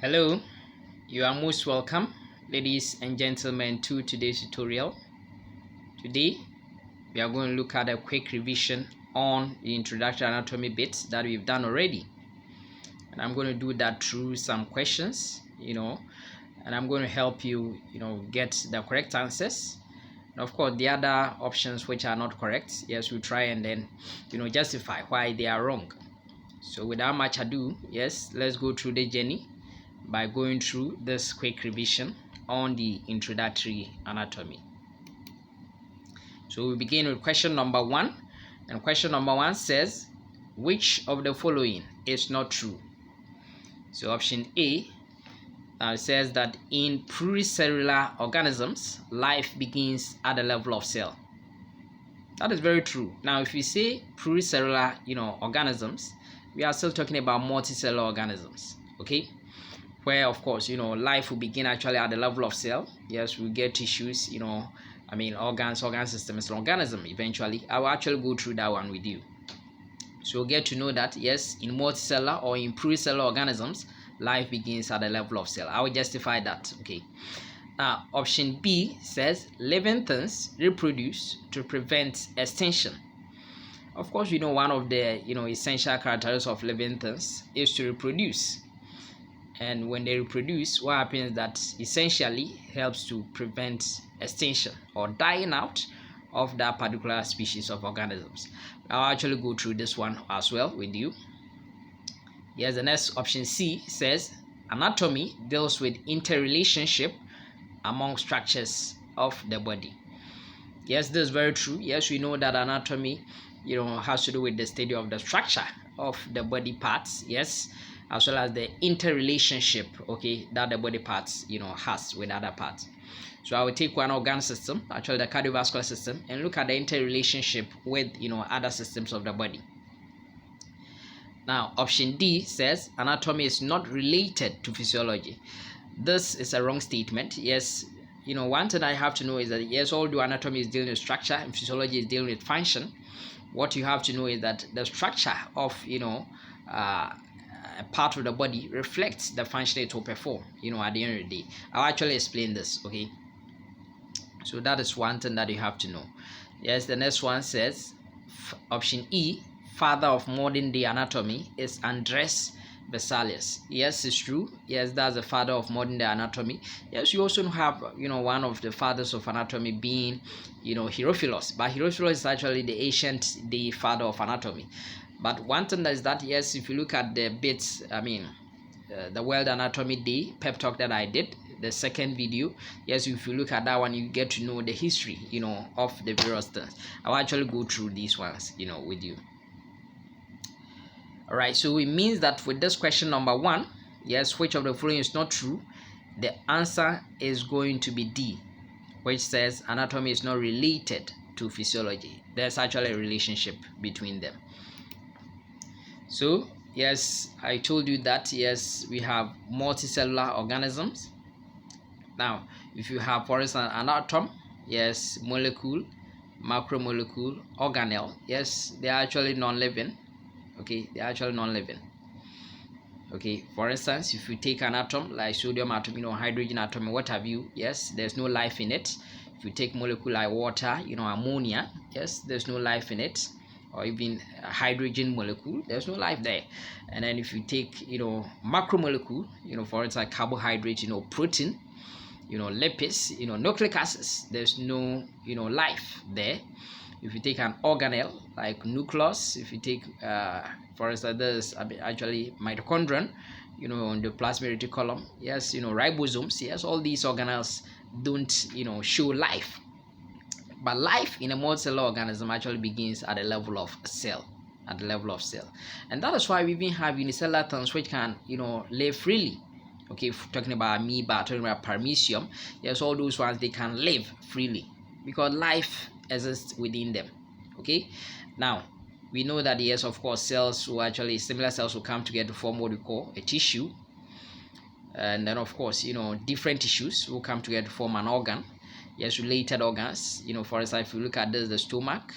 Hello, you are most welcome, ladies and gentlemen, to today's tutorial. Today, we are going to look at a quick revision on the introductory anatomy bits that we've done already. And I'm going to do that through some questions, and I'm going to help you, get the correct answers. And of course, the other options which are not correct, yes, we'll try and then, justify why they are wrong. So without much ado, yes, let's go through the journey by going through this quick revision on the introductory anatomy. So we begin with question number 1, and question number 1 says, which of the following is not true? So option A says that in pluricellular organisms, life begins at the level of cell. That is very true. Now, if we say pluricellular, organisms, we are still talking about multicellular organisms, okay? Where of course life will begin actually at the level of cell. Yes, we get tissues, organs, organ systems, organism eventually. I will actually go through that one with you, so we'll get to know that yes, in multicellular or in pluricellular organisms, life begins at the level of cell. I will justify that. Okay, now option B says living things reproduce to prevent extinction. Of course, one of the essential characteristics of living things is to reproduce. And when they reproduce, what happens is that essentially helps to prevent extinction or dying out of that particular species of organisms. I'll actually go through this one as well with you. Yes, the next option C says anatomy deals with interrelationship among structures of the body. Yes, this is very true. Yes, we know that anatomy, has to do with the study of the structure of the body parts. Yes, as well as the interrelationship, okay, that the body parts, has with other parts. So I will take one organ system, actually the cardiovascular system, and look at the interrelationship with, other systems of the body. Now, option D says anatomy is not related to physiology. This is a wrong statement. Yes, one thing I have to know is that yes, although anatomy is dealing with structure and physiology is dealing with function, what you have to know is that the structure of, a part of the body reflects the function it will perform, at the end of the day. I'll actually explain this, okay? So that is one thing that you have to know. Yes, the next one says, option E, father of modern day anatomy is Andres Vesalius. Yes, it's true. Yes, that's the father of modern day anatomy. Yes, you also have, one of the fathers of anatomy being, Herophilus. But Herophilus is actually the ancient day father of anatomy. But one thing is that, yes, if you look at the bits, the World Anatomy Day pep talk that I did, the second video, yes, if you look at that one, you get to know the history, of the various things. I'll actually go through these ones, with you. All right, so it means that with this question number 1, yes, which of the following is not true? The answer is going to be D, which says anatomy is not related to physiology. There's actually a relationship between them. So yes, I told you that yes, we have multicellular organisms. Now, if you have, for instance, an atom, yes, molecule, macromolecule, organelle, yes, they are actually non-living. Okay, they are actually non-living. Okay, for instance, if you take an atom like sodium atom, hydrogen atom, what have you, yes, there's no life in it. If you take molecule like water, ammonia, yes, there's no life in it. Or even a hydrogen molecule, there's no life there. And then if you take macromolecule, for instance carbohydrate, protein, lipids, nucleic acids, there's no life there. If you take an organelle like nucleus, if you take for instance there's actually mitochondrion, on the plasmid reticulum, yes, ribosomes, yes, all these organelles don't show life. But life in a multicellular organism actually begins at the level of cell, and that is why we even have unicellular things which can live freely. Okay, if talking about amoeba, talking about paramecium, yes, all those ones, they can live freely because life exists within them. Okay, now we know that yes, of course, cells will actually, similar cells will come together to form what we call a tissue, and then of course different tissues will come together to form an organ. Yes, related organs, for instance, if you look at this, the stomach,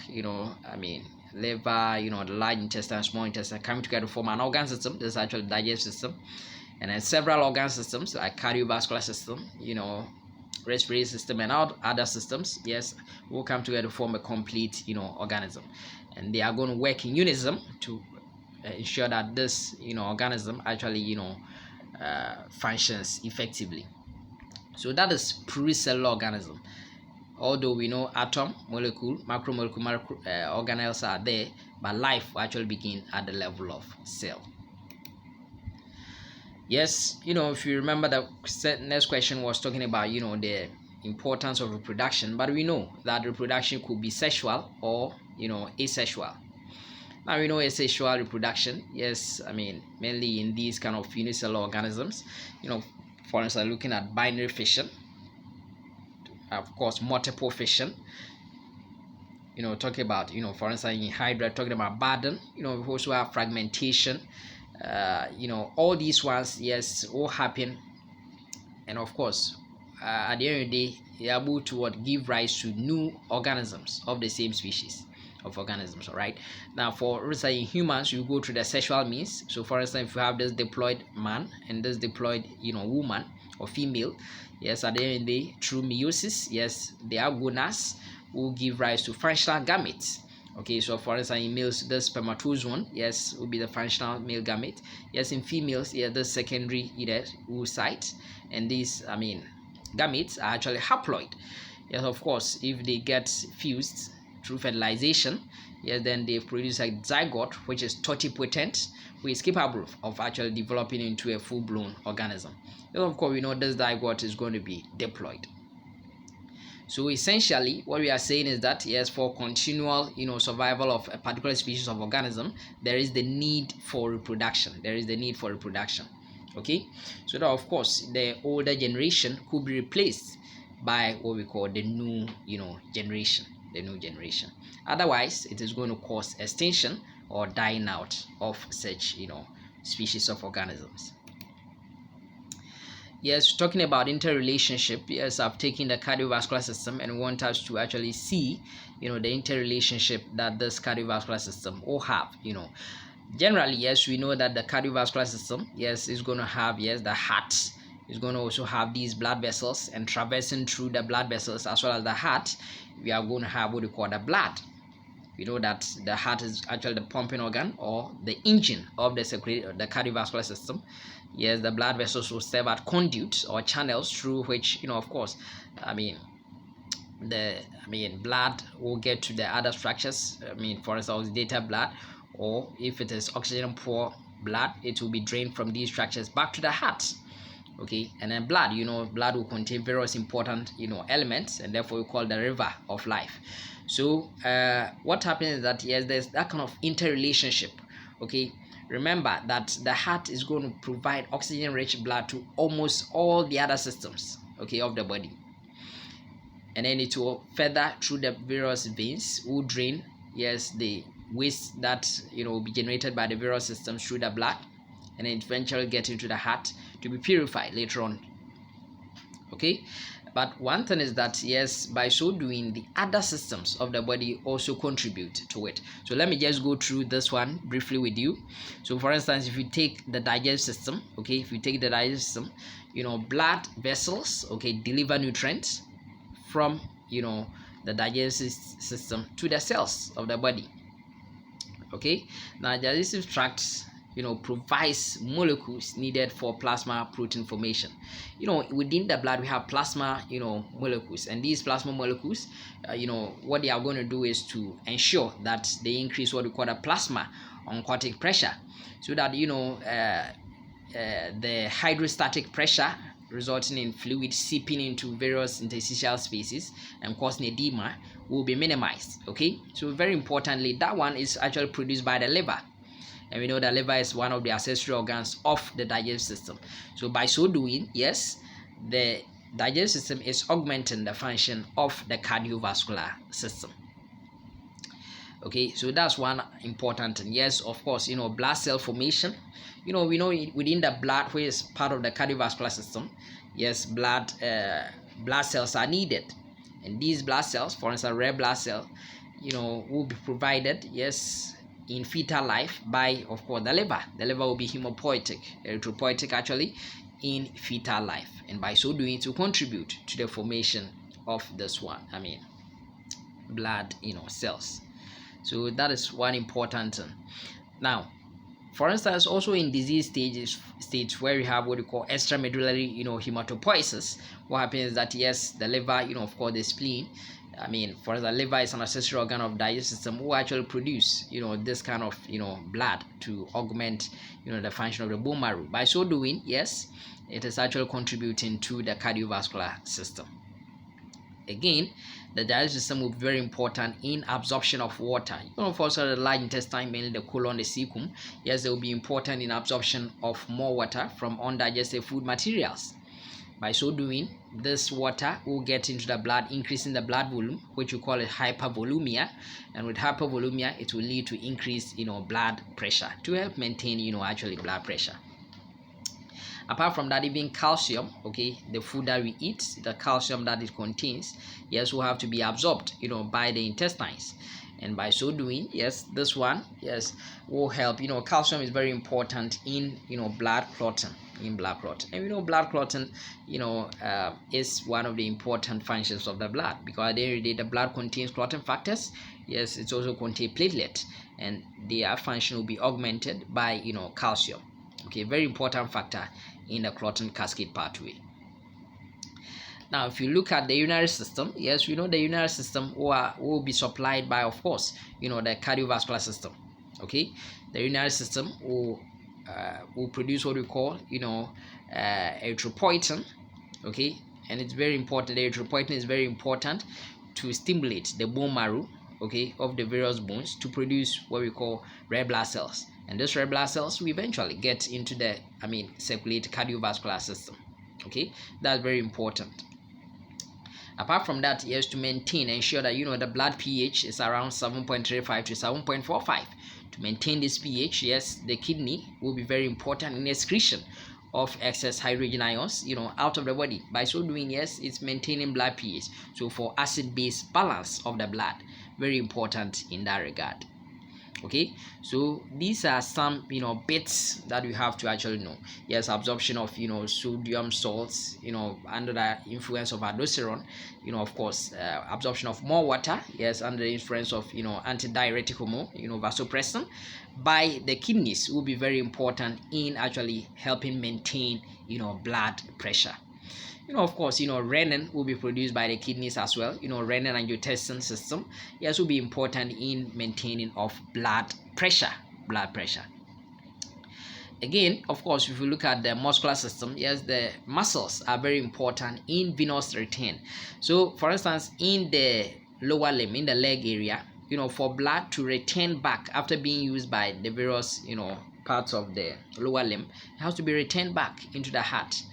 liver, the large intestine, small intestine, coming together to form an organ system. This is actually the digestive system. And then several organ systems like cardiovascular system, respiratory system, and other systems, yes, will come together to form a complete, organism. And they are going to work in unison to ensure that this, organism actually, functions effectively. So that is pluricellular organism. Although we know atom, molecule, macromolecule, organelles are there, but life will actually begin at the level of cell. Yes, if you remember, the next question was talking about, the importance of reproduction, but we know that reproduction could be sexual or, asexual. Now we know asexual reproduction, yes, mainly in these kind of unicellular organisms, for instance, looking at binary fission, of course, multiple fission, talking about, for instance, in Hydra, talking about burden, we also have fragmentation, all these ones, yes, all happen. And of course, at the end of the day, they're able to give rise to new organisms of the same species of organisms. All right. Now, for instance, in humans, you go through the sexual means. So, for instance, if you have this diploid man and this diploid, woman or female, yes, at the end of the day, through meiosis, yes, they are gonads will give rise to functional gametes. Okay, so for instance, in males, the spermatozoon, yes, will be the functional male gamete. Yes, in females, yeah, the secondary oocyte, and these, gametes are actually haploid. Yes, of course, if they get fused through fertilization, yes, then they produce a zygote, which is totipotent, which is capable of actually developing into a full-blown organism. And of course, we know this zygote is going to be diploid. So essentially, what we are saying is that yes, for continual, survival of a particular species of organism, there is the need for reproduction. Okay, so that of course the older generation could be replaced by what we call the new, generation. Otherwise, it is going to cause extinction or dying out of such, species of organisms. Yes, talking about interrelationship, yes, I've taken the cardiovascular system and want us to actually see, the interrelationship that this cardiovascular system will have, Generally, yes, we know that the cardiovascular system, yes, is going to have, yes, the heart is going to also have these blood vessels, and traversing through the blood vessels as well as the heart, we are going to have what we call the blood. We know that the heart is actually the pumping organ or the engine of the cardiovascular system. Yes, the blood vessels will serve as conduits or channels through which, of course, blood will get to the other structures. For instance, data blood, or if it is oxygen poor blood, it will be drained from these structures back to the heart. Okay, and then blood, blood will contain various important, elements, and therefore we call the river of life. So what happens is that yes, there's that kind of interrelationship. Okay, remember that the heart is going to provide oxygen-rich blood to almost all the other systems, okay, of the body, and then it will further through the various veins will drain, yes, the waste that will be generated by the various systems through the blood, and then eventually get into the heart to be purified later on. Okay, but one thing is that yes, by so doing, the other systems of the body also contribute to it. So let me just go through this one briefly with you. So for instance, if you take the digestive system, okay, blood vessels, okay, deliver nutrients from the digestive system to the cells of the body. Okay, now digestive tract provides molecules needed for plasma protein formation. Within the blood we have plasma molecules, and these plasma molecules what they are going to do is to ensure that they increase what we call the plasma oncotic pressure, so that the hydrostatic pressure resulting in fluid seeping into various interstitial spaces and causing edema will be minimized. Okay, so very importantly, that one is actually produced by the liver, and we know the liver is one of the accessory organs of the digestive system. So by so doing, yes, the digestive system is augmenting the function of the cardiovascular system. Okay, so that's one important thing. Yes, of course, blood cell formation. We know within the blood, which is part of the cardiovascular system, yes, blood cells are needed, and these blood cells, for instance, red blood cell, will be provided, yes, in fetal life by, of course, the liver. The liver will be hemopoietic, erythropoietic actually, in fetal life, and by so doing to contribute to the formation of this one, blood, cells. So that is one important thing. Now, for instance, also in disease states where we have what we call extramedullary, hematopoiesis, what happens is that yes, the liver, of course, the spleen, for the liver is an accessory organ of digestive system who actually produce, this kind of, blood to augment, the function of the bone marrow. By so doing, yes, it is actually contributing to the cardiovascular system. Again, the digestive system will be very important in absorption of water. For also the large intestine, mainly the colon, the cecum, yes, they will be important in absorption of more water from undigested food materials. By so doing, this water will get into the blood, increasing the blood volume, which we call it hypervolemia. And with hypervolemia, it will lead to increased, blood pressure to help maintain, actually blood pressure. Apart from that, even calcium, okay, the food that we eat, the calcium that it contains, yes, will have to be absorbed, by the intestines. And by so doing, yes, this one, yes, will help. Calcium is very important in, blood clotting, And blood clotting, is one of the important functions of the blood, because at the end of the day, the blood contains clotting factors. Yes, it also contains platelets, and their function will be augmented by, calcium. Okay, very important factor in the clotting cascade pathway. Now, if you look at the urinary system, yes, we know the urinary system will be supplied by, of course, the cardiovascular system. Okay, the urinary system will produce what we call, erythropoietin. Okay, and it's very important. The erythropoietin is very important to stimulate the bone marrow, okay, of the various bones to produce what we call red blood cells. And these red blood cells will eventually get into the, circulate cardiovascular system. Okay, that's very important. Apart from that, yes, to maintain, ensure that, the blood pH is around 7.35 to 7.45. To maintain this pH, yes, the kidney will be very important in excretion of excess hydrogen ions, out of the body. By so doing, yes, it's maintaining blood pH. So for acid-base balance of the blood, very important in that regard. Okay, so these are some bits that we have to actually know. Yes, absorption of sodium salts under the influence of aldosterone, of course, absorption of more water, yes, under the influence of antidiuretic hormone, vasopressin, by the kidneys will be very important in actually helping maintain blood pressure. Of course, renin will be produced by the kidneys as well. Renin-angiotensin system, yes, will be important in maintaining of blood pressure. Again, of course, if you look at the muscular system, yes, the muscles are very important in venous return. So, for instance, in the lower limb, in the leg area, for blood to return back after being used by the various, parts of the lower limb, it has to be returned back into the heart.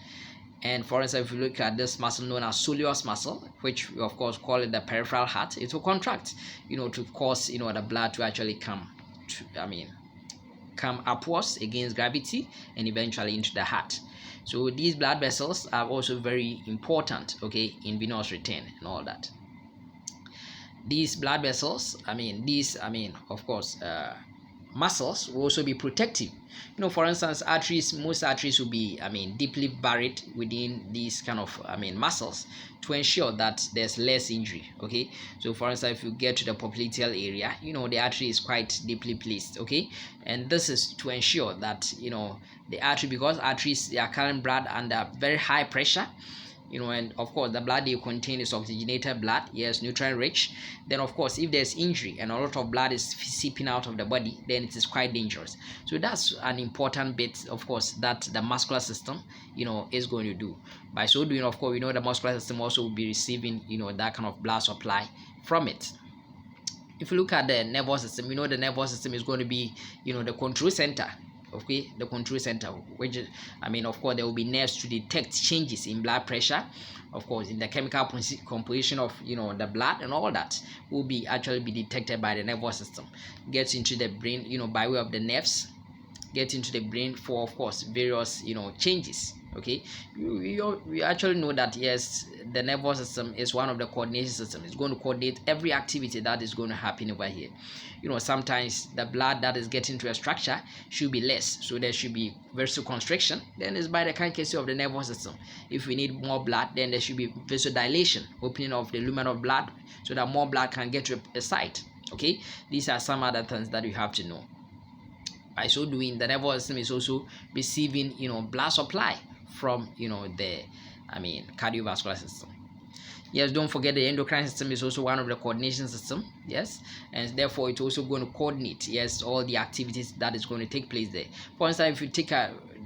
And for instance, if you look at this muscle known as Soleus Muscle, which we of course call it the peripheral heart, it will contract, to cause, the blood to actually come upwards against gravity and eventually into the heart. So these blood vessels are also very important, okay, in venous return and all that. These blood vessels, of course, muscles will also be protective. For instance, most arteries will be deeply buried within these kind of muscles to ensure that there's less injury. Okay, so for instance, if you get to the popliteal area, the artery is quite deeply placed. Okay, and this is to ensure that the artery, because arteries, they are carrying blood under very high pressure, and of course the blood they contain is oxygenated blood, yes, nutrient rich. Then of course, if there's injury and a lot of blood is seeping out of the body, then it is quite dangerous. So that's an important bit, of course, that the muscular system is going to do. By so doing, of course, the muscular system also will be receiving that kind of blood supply from it. If you look at the nervous system, the nervous system is going to be the control center. Okay, the control center, which is, of course, there will be nerves to detect changes in blood pressure, of course, in the chemical composition of the blood, and all that will be actually be detected by the nervous system. Gets into the brain by way of the nerves, get into the brain for, of course, various changes Okay, we actually know that yes, the nervous system is one of the coordination systems. It's going to coordinate every activity that is going to happen over here. Sometimes the blood that is getting to a structure should be less, so there should be vasoconstriction. Then it's by the kind case of the nervous system. If we need more blood, then there should be vasodilation, opening of the lumen of blood, so that more blood can get to a site. Okay, these are some other things that you have to know. By so doing, the nervous system is also receiving blood supply from the cardiovascular system. Yes, don't forget the endocrine system is also one of the coordination system. Yes, and therefore it's also going to coordinate all the activities that is going to take place there. For instance, if you take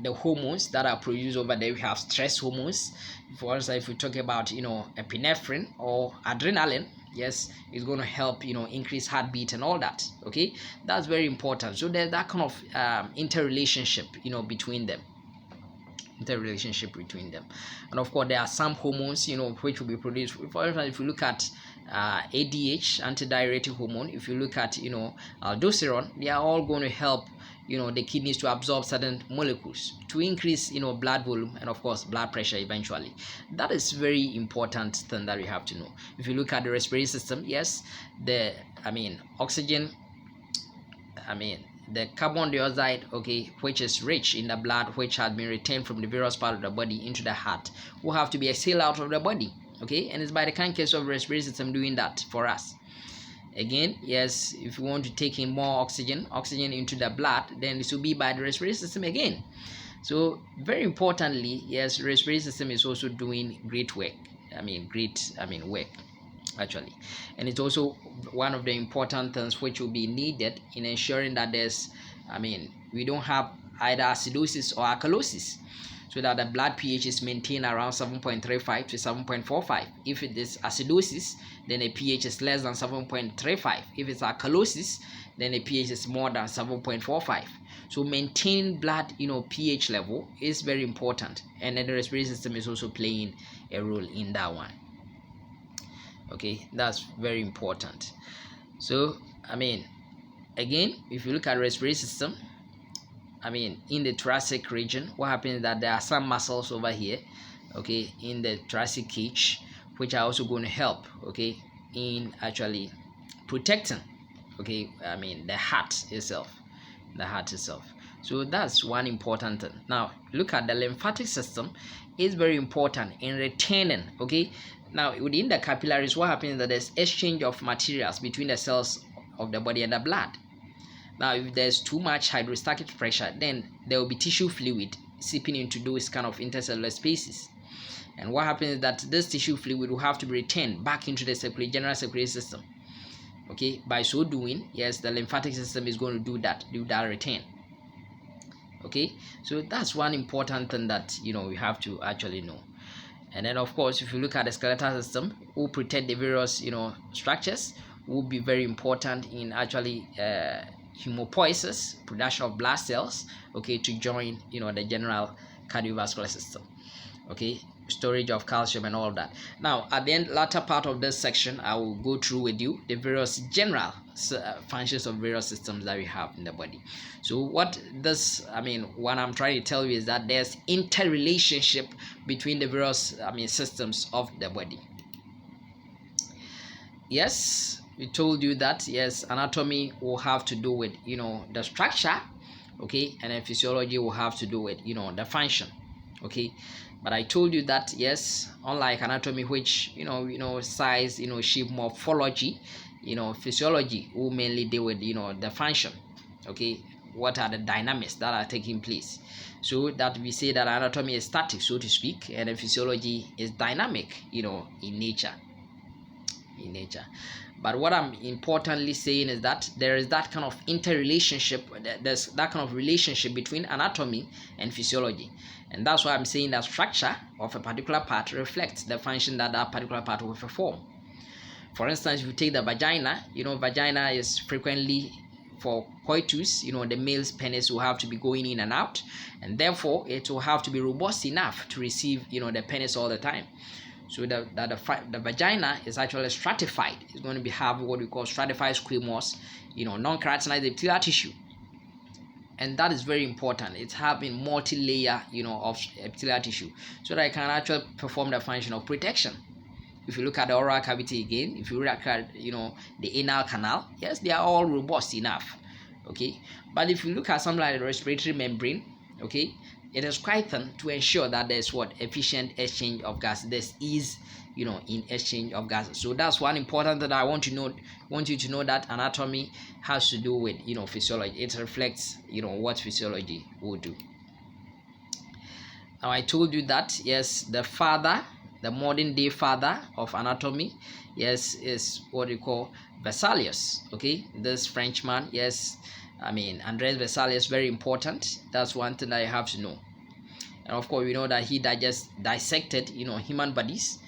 the hormones that are produced over there, we have stress hormones. For instance, if we talk about epinephrine or adrenaline, yes, it's going to help increase heartbeat and all that. Okay, that's very important. So there's that kind of interrelationship between them. And of course there are some hormones which will be produced. For instance, if you look at ADH, antidiuretic hormone, if you look at aldosterone, they are all going to help the kidneys to absorb certain molecules to increase blood volume and of course blood pressure eventually. That is very important thing that we have to know. If you look at the respiratory system, yes, the the carbon dioxide, okay, which is rich in the blood, which has been retained from the various parts of the body into the heart, will have to be exhaled out of the body. Okay, and it's by the kind case of respiratory system doing that for us. Again, yes, if you want to take in more oxygen into the blood, then this will be by the respiratory system again. So very importantly, yes, respiratory system is also doing great work. Work actually, and it's also one of the important things which will be needed in ensuring that we don't have either acidosis or alkalosis, so that the blood pH is maintained around 7.35 to 7.45. If it is acidosis, then the pH is less than 7.35. If it's alkalosis, then the pH is more than 7.45. So maintaining blood pH level is very important, and then the respiratory system is also playing a role in that one. Okay, that's very important. So again, if you look at respiratory system, in the thoracic region, what happens is that there are some muscles over here, okay, in the thoracic cage, which are also going to help, okay, in actually protecting, okay, the heart itself. So that's one important thing. Now look at the lymphatic system. Is very important in retaining, okay. Now within the capillaries, what happens is that there's exchange of materials between the cells of the body and the blood. Now if there's too much hydrostatic pressure, then there will be tissue fluid seeping into those kind of intercellular spaces. And what happens is that this tissue fluid will have to be retained back into the general circulatory system. Okay, by so doing, yes, the lymphatic system is going to do that retain. Okay, so that's one important thing that we have to actually know. And then of course, if you look at the skeletal system, will protect the various structures, will be very important in actually hemopoiesis, production of blood cells, okay, to join the general cardiovascular system. Okay, storage of calcium and all of that. Now at the end, latter part of this section, I will go through with you the various general functions of various systems that we have in the body. So what I'm trying to tell you is that there's interrelationship between the various systems of the body. Yes, we told you that yes, anatomy will have to do with the structure, okay, and then physiology will have to do with the function, okay. But I told you that yes, unlike anatomy, which size, shape, morphology, physiology will mainly deal with the function, okay, what are the dynamics that are taking place. So that we say that anatomy is static, so to speak, and then physiology is dynamic, in nature. But what I'm importantly saying is that there is that kind of interrelationship, there's that kind of relationship between anatomy and physiology. And that's why I'm saying that structure of a particular part reflects the function that that particular part will perform. For instance, if you take the vagina, vagina is frequently for coitus, the male's penis will have to be going in and out, and therefore it will have to be robust enough to receive, the penis all the time. So the vagina is actually stratified. It's going to have what we call stratified squamous, non-keratinized epithelial tissue. and that is very important. It's having multi-layer, of epithelial tissue, so that it can actually perform the function of protection. If you look at the oral cavity again, if you look at the anal canal, yes, they are all robust enough. Okay, but if you look at something like the respiratory membrane, okay, it is quite thin to ensure that there's efficient exchange of gas. There's ease, in exchange of gases. So that's one important that I want you to know, that anatomy has to do with physiology. It reflects what physiology will do. Now I told you that yes, the modern day father of anatomy, yes, is what we call Vesalius. Okay, this Frenchman, yes, Andres Vesalius, very important. That's one thing that you have to know. And of course, we know that he dissected human bodies,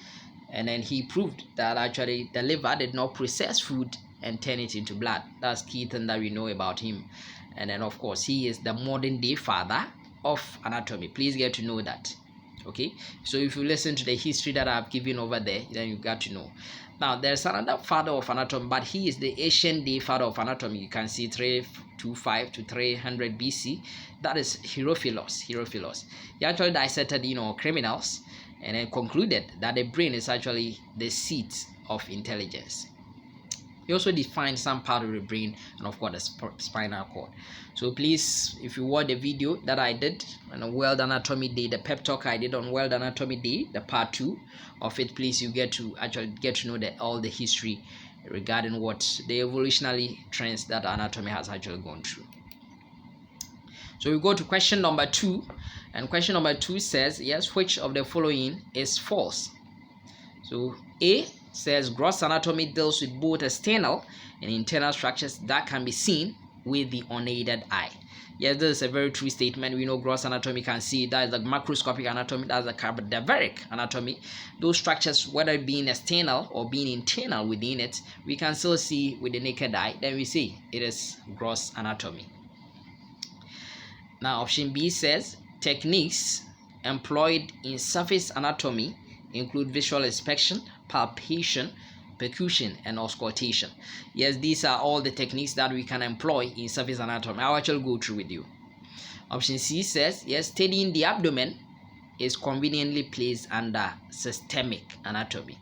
and then he proved that actually the liver did not process food and turn it into blood. That's key thing that we know about him. And then of course, he is the modern day father of anatomy. Please get to know that. Okay, so if you listen to the history that I've given over there, then you got to know. Now there's another father of anatomy, but he is the ancient day father of anatomy. You can see 325 to 300 BC. That is Herophilus. He actually dissected criminals, and then concluded that the brain is actually the seat of intelligence. He also defined some part of the brain, and of course the spinal cord. So please, if you watch the video that I did on World Anatomy Day, the pep talk I did on World Anatomy Day, the part 2 of it, please, you get to know all the history regarding what the evolutionary trends that anatomy has actually gone through. So we go to question number 2, and question number 2 says, yes, which of the following is false? So A says gross anatomy deals with both external and internal structures that can be seen with the unaided eye. Yes, this is a very true statement. We know gross anatomy can see, that is the macroscopic anatomy, that's the cadaveric anatomy. Those structures, whether being external or being internal within it, we can still see with the naked eye. Then we see it is gross anatomy. Now option B says techniques employed in surface anatomy include visual inspection, palpation, percussion, and auscultation. Yes, these are all the techniques that we can employ in surface anatomy. I'll actually go through with you. Option C says, yes, studying the abdomen is conveniently placed under systemic anatomy.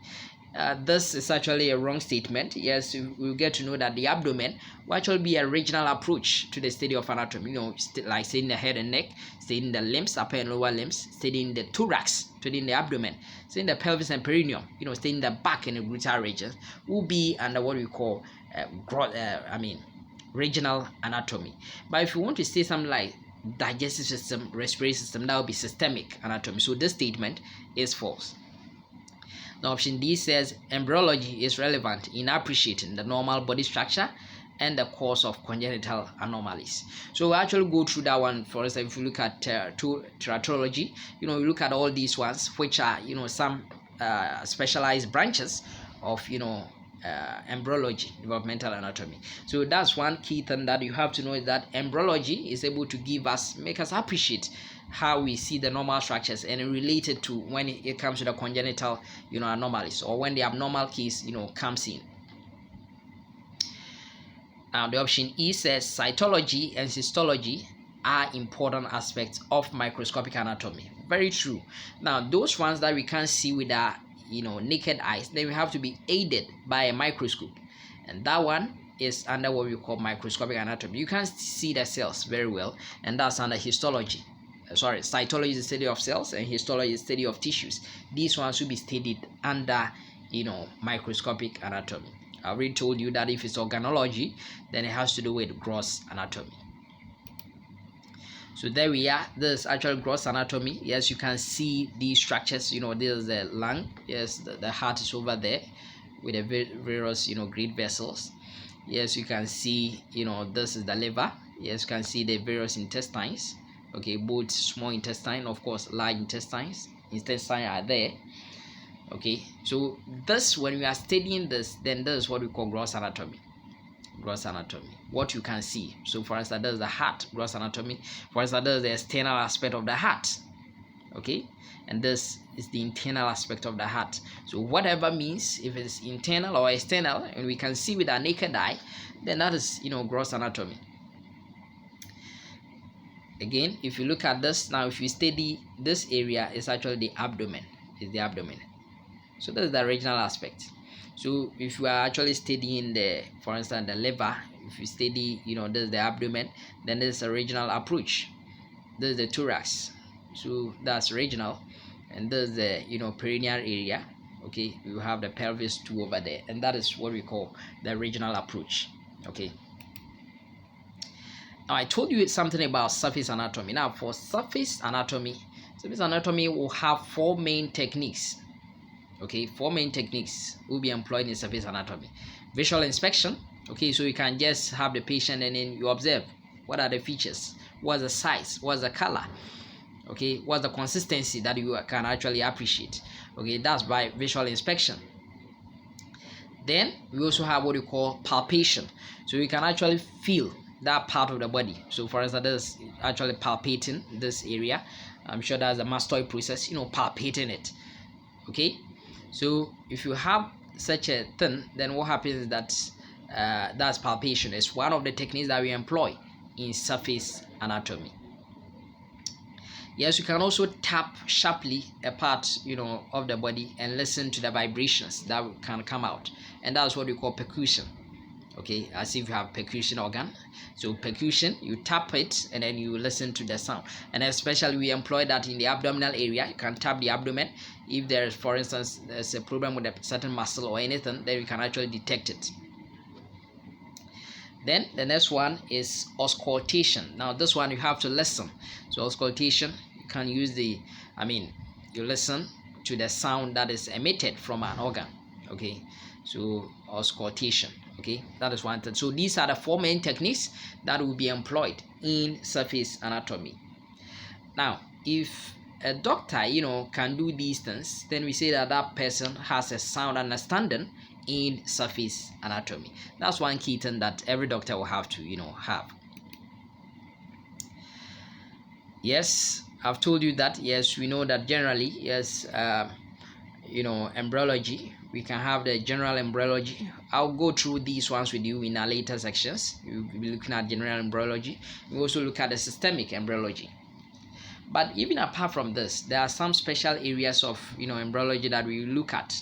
This is actually a wrong statement. Yes, we'll get to know that the abdomen will actually be a regional approach to the study of anatomy. Like studying the head and neck, studying the limbs, upper and lower limbs, studying the thorax, studying the abdomen, studying the pelvis and perineum, studying the back and the gluteal regions, will be under what we call regional anatomy. But if you want to say something like digestive system, respiratory system, that will be systemic anatomy. So this statement is false. Now option D says embryology is relevant in appreciating the normal body structure and the cause of congenital anomalies. So we'll actually go through that one. For instance, if you look at teratology, you look at all these ones, which are some specialized branches of embryology, developmental anatomy. So that's one key thing that you have to know, is that embryology is able to make us appreciate how we see the normal structures and relate it to when it comes to the congenital anomalies, or when the abnormal case comes in. Now the option E says cytology and histology are important aspects of microscopic anatomy. Very true. Now those ones that we can't see with our naked eyes, then we have to be aided by a microscope, and that one is under what we call microscopic anatomy. You can see the cells very well, and that's under histology. Cytology is the study of cells, and histology is the study of tissues. These ones will be studied under microscopic anatomy. I already told you that if it's organology, then it has to do with gross anatomy. So there we are. This is actual gross anatomy. Yes, you can see these structures. This is the lung. Yes, the heart is over there with the various great vessels. Yes, you can see this is the liver. Yes, you can see the various intestines. Okay, both small intestine, of course large intestine are there. Okay, so this, when we are studying this, then this is what we call gross anatomy. What you can see. So for instance, this is the heart, gross anatomy. For instance, this is the external aspect of the heart. Okay, and this is the internal aspect of the heart. So whatever means, if it's internal or external, and we can see with our naked eye, then that is gross anatomy. again, if you look at this now, if you study this area, is actually the abdomen. So that's the regional aspect. So if you are actually studying the, for instance, the liver, if you study, this is the abdomen, then this is a regional approach. This is the thorax, so that's regional, and this is the perineal area. Okay, you have the pelvis too over there, and that is what we call the regional approach. Okay. Now I told you something about surface anatomy. Now for surface anatomy will have 4 main techniques. Okay, 4 main techniques will be employed in surface anatomy. Visual inspection. Okay, so you can just have the patient and then you observe what are the features, what's the size, what's the color, okay, what's the consistency that you can actually appreciate. Okay, that's by visual inspection. Then we also have what we call palpation. So you can actually feel that part of the body. So for instance, this is actually palpating this area. I'm sure that's a mastoid process, palpating it. Okay, so if you have such a thing, then what happens is that that's palpation. It's one of the techniques that we employ in surface anatomy. Yes, you can also tap sharply a part of the body and listen to the vibrations that can come out, and that's what we call percussion. Okay, as if you have percussion organ. So percussion, you tap it and then you listen to the sound, and especially we employ that in the abdominal area. You can tap the abdomen. If there is, for instance, there's a problem with a certain muscle or anything, then you can actually detect it. Then the next one is auscultation. Now this one you have to listen. So auscultation, you can use you listen to the sound that is emitted from an organ. Okay, so auscultation. Okay, that is one thing. So these are the 4 main techniques that will be employed in surface anatomy. Now, if a doctor can do these things, then we say that that person has a sound understanding in surface anatomy. That's one key thing that every doctor will have to have. Yes, I've told you that. Yes, we know that generally, yes, embryology, we can have the general embryology. I'll go through these ones with you in our later sections. We'll be looking at general embryology. We also look at the systemic embryology. But even apart from this, there are some special areas of embryology that we look at.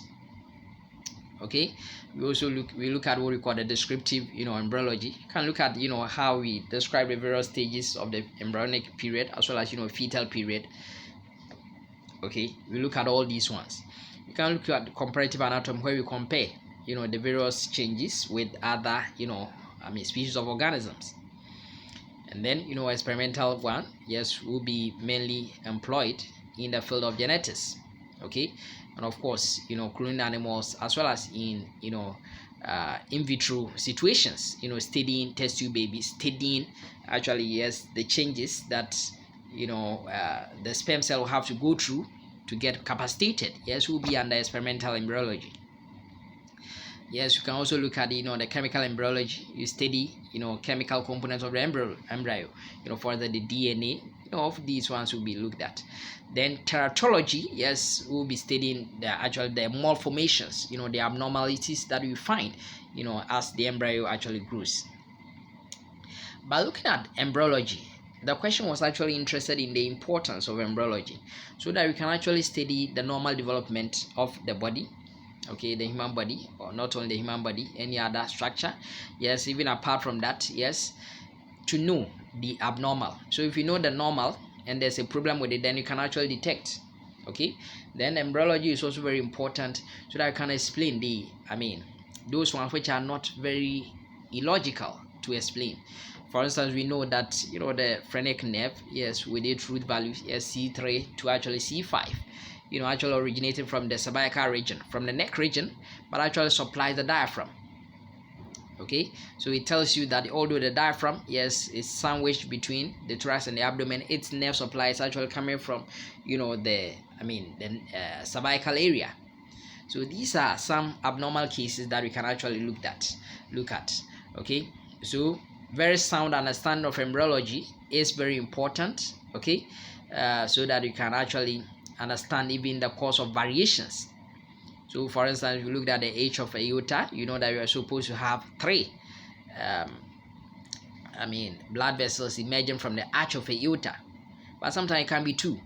Okay, we also look at what we call the descriptive embryology. You can look at how we describe the various stages of the embryonic period as well as fetal period. Okay, we look at all these ones. You can look at comparative anatomy, where we compare the various changes with other species of organisms. And then experimental one, yes, will be mainly employed in the field of genetics. Okay, and of course cloning animals as well as in in vitro situations, studying test tube babies, studying actually, yes, the changes that the sperm cell will have to go through to get capacitated. Yes, will be under experimental embryology. Yes, you can also look at the chemical embryology. You study chemical components of the embryo. For the DNA. Of these ones will be looked at. Then teratology, yes, we'll be studying the malformations, the abnormalities that we find as the embryo actually grows. By looking at embryology, the question was actually interested in the importance of embryology, so that we can actually study the normal development of the body. Okay, the human body, or not only the human body, any other structure. Yes, even apart from that, yes, to know the abnormal. So if you know the normal and there's a problem with it, then you can actually detect. Okay, then embryology is also very important, so that I can explain those ones which are not very illogical to explain. For instance, we know that the phrenic nerve, yes, with its root values, yes, C3 to actually C5, actually originated from the cervical region, from the neck region, but actually supplies the diaphragm. Okay, so it tells you that although the diaphragm, yes, is sandwiched between the thorax and the abdomen, its nerve supply is actually coming from the cervical area. So these are some abnormal cases that we can actually look at. Okay, so very sound understanding of embryology is very important. Okay, so that you can actually understand even the cause of variations. So for instance, if you look at the age of aorta, that you are supposed to have 3 blood vessels emerging from the arch of the aorta, but sometimes it can be 2.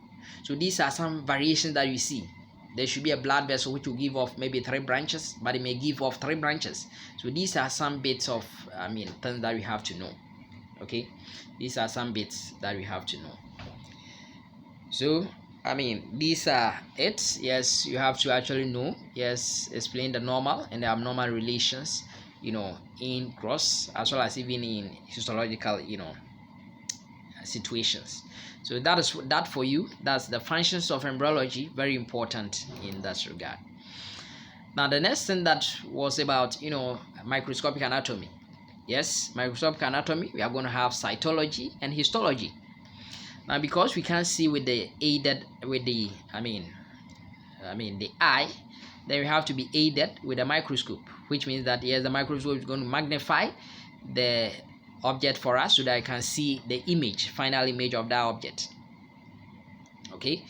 So these are some variations that you see. There should be a blood vessel which will give off maybe 3 branches, but it may give off 3 branches. So these are some bits of things that we have to know. Okay, these are some bits that we have to know. So these are it. Yes, you have to actually know. Yes, explain the normal and the abnormal relations, in cross as well as even in histological, situations. So that is that for you. That's the functions of embryology, very important in that regard. Now the next thing that was about microscopic anatomy. Yes, microscopic anatomy, we are going to have cytology and histology. Now because we can't see with the aided with the the eye, then we have to be aided with a microscope, which means that yes, the microscope is going to magnify the object for us so that I can see the image, final image of that object. Okay,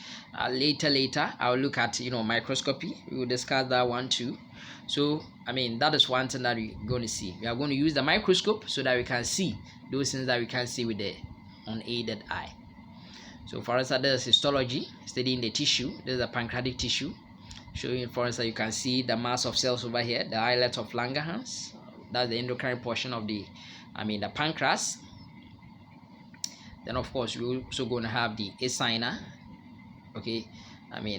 later I'll look at microscopy. We will discuss that one too. So that is one thing that we're going to see. We are going to use the microscope so that we can see those things that we can see with the unaided eye. So for instance, there's histology, studying the tissue. There's a pancreatic tissue, showing for instance you can see the mass of cells over here, the islet of Langerhans. That's the endocrine portion of the the pancreas. Then of course we're also going to have the acina. Okay,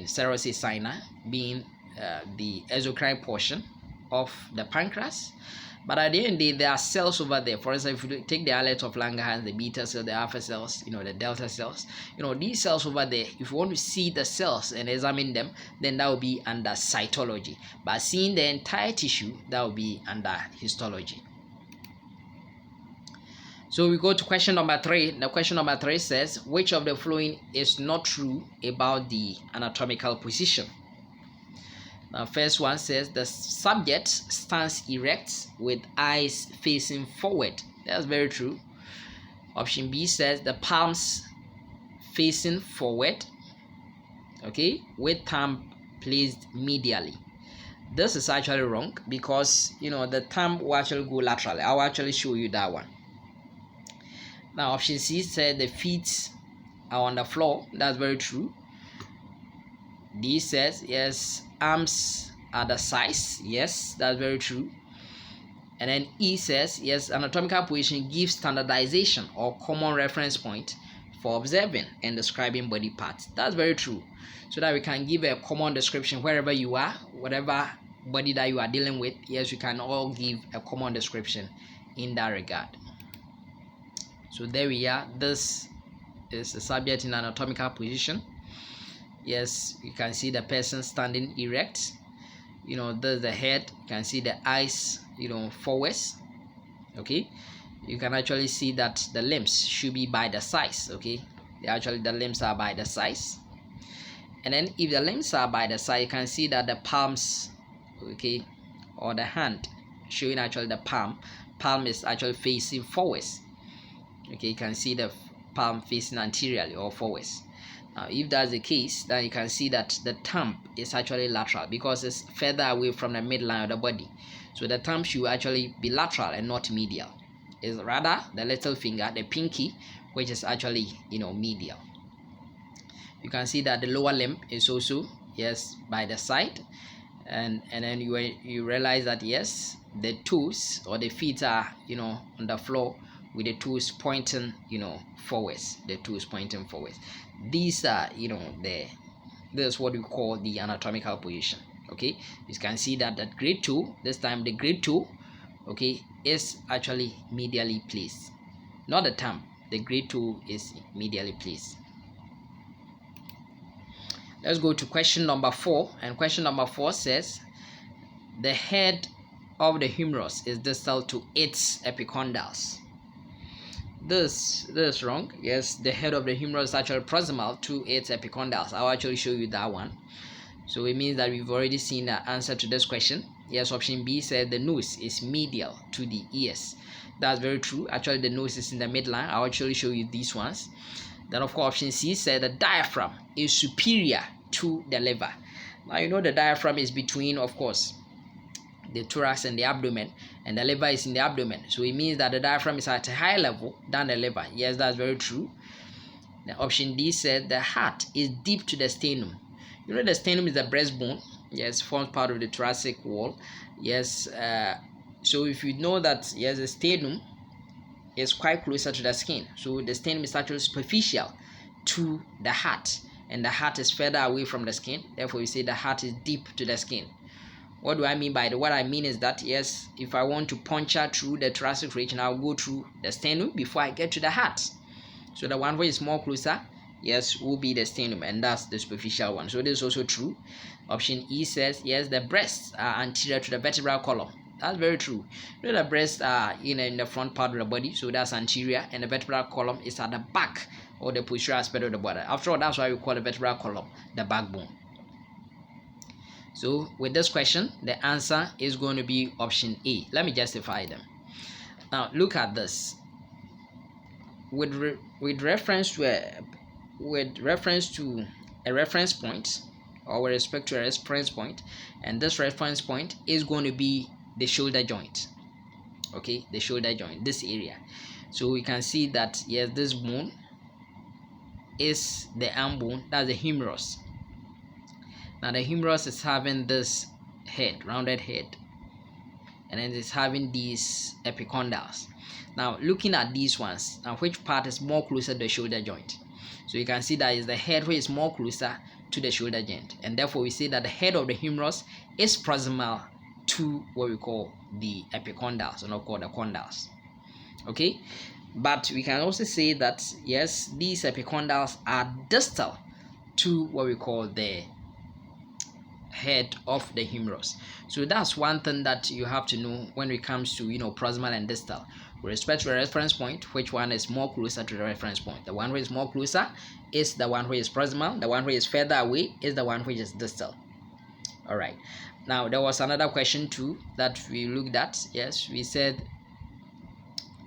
serous acina being the exocrine portion of the pancreas. But at the end of the day, there are cells over there. For instance, if you take the islet of Langerhans, the beta cells, the alpha cells, the delta cells, these cells over there, if you want to see the cells and examine them, then that will be under cytology. But seeing the entire tissue, that will be under histology. So we go to question number 3. The question number 3 says, which of the following is not true about the anatomical position? Now, first one says the subject stands erect with eyes facing forward. That's very true. Option B says the palms facing forward, okay, with thumb placed medially. This is actually wrong because the thumb will actually go laterally. I'll actually show you that one. Now, option C said the feet are on the floor. That's very true. D says yes, arms are the size. Yes, that's very true. And then E says yes, anatomical position gives standardization or common reference point for observing and describing body parts. That's very true. So that we can give a common description wherever you are, whatever body that you are dealing with. Yes, we can all give a common description in that regard. So there we are. This is the subject in anatomical position. Yes, you can see the person standing erect. There's the head. You can see the eyes, forwards. Okay, you can actually see that the limbs should be by the size. Okay, the limbs are by the size. And then if the limbs are by the side, you can see that the palms, okay, or the hand showing actually the palm is actually facing forwards. Okay, you can see the palm facing anteriorly or forwards. Now if that's the case, then you can see that the thumb is actually lateral because it's further away from the midline of the body. So the thumb should actually be lateral and not medial. It's rather the little finger, the pinky, which is actually medial. You can see that the lower limb is also by the side, and then you realize that yes, the toes or the feet are on the floor with the toes pointing forwards. The toes pointing forwards. These are this is what we call the anatomical position. Okay, you can see that the great toe, this time the great toe, okay, is actually medially placed, not the thumb. The great toe is medially placed. Let's go to question number 4, and question number 4 says the head of the humerus is distal to its epicondyles. This is wrong. Yes, the head of the humerus is actually proximal to its epicondyles. I'll actually show you that one. So it means that we've already seen the answer to this question. Yes, option B said the nose is medial to the ears. That's very true. Actually, the nose is in the midline. I'll actually show you these ones. Then of course option C said the diaphragm is superior to the liver. Now the diaphragm is between, of course, the thorax and the abdomen, and the liver is in the abdomen. So it means that the diaphragm is at a higher level than the liver. Yes, that's very true. The option D said the heart is deep to the sternum. You know the sternum is the breastbone. Yes, forms part of the thoracic wall. Yes, so if you know that, yes, the sternum is quite closer to the skin. So the sternum is actually superficial to the heart, and the heart is further away from the skin. Therefore, we say the heart is deep to the skin. What do I mean by that? What I mean is that, yes, if I want to puncture through the thoracic region, I'll go through the sternum before I get to the heart. So the one which is more closer, yes, will be the sternum, and that's the superficial one. So this is also true. Option E says, yes, the breasts are anterior to the vertebral column. That's very true. You know the breasts are in the front part of the body, so that's anterior, and the vertebral column is at the back, or the posterior aspect of the body. After all, that's why we call the vertebral column the backbone. So with this question, the answer is going to be option A. Let me justify them. Now look at this. With reference to a reference point, or with respect to a reference point, and this reference point is going to be the shoulder joint. Okay, the shoulder joint, this area. So we can see that, yes, this bone is the arm bone, that's the humerus. Now the humerus is having this head, rounded head, and then it's having these epicondyles. Now looking at these ones, now which part is more closer to the shoulder joint? So you can see that is the head which is more closer to the shoulder joint, and therefore we say that the head of the humerus is proximal to what we call the epicondyles, or not called the condyles. Okay, but we can also say that, yes, these epicondyles are distal to what we call the head of the humerus. So that's one thing that you have to know when it comes to, proximal and distal. With respect to a reference point, which one is more closer to the reference point? The one which is more closer is the one which is proximal. The one which is further away is the one which is distal. All right. Now there was another question too that we looked at. Yes, we said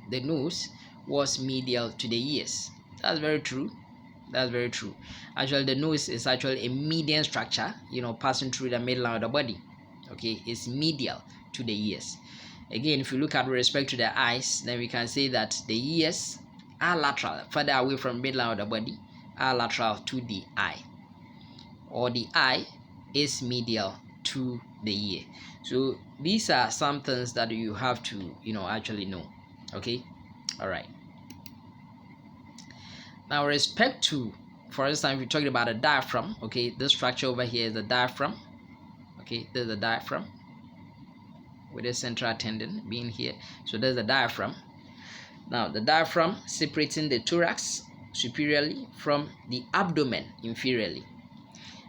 the nose was medial to the ears. That's very true. That's very true. Actually, the nose is actually a median structure, passing through the midline of the body. Okay, it's medial to the ears. Again, if you look at with respect to the eyes, then we can say that the ears are lateral, further away from midline of the body, are lateral to the eye, or the eye is medial to the ear. So these are some things that you have to, actually know. Okay, all right. Now, with respect to, for instance, if we're talking about a diaphragm, okay, this structure over here is the diaphragm. Okay, there's the diaphragm with the central tendon being here. So there's the diaphragm. Now, the diaphragm separating the thorax superiorly from the abdomen inferiorly.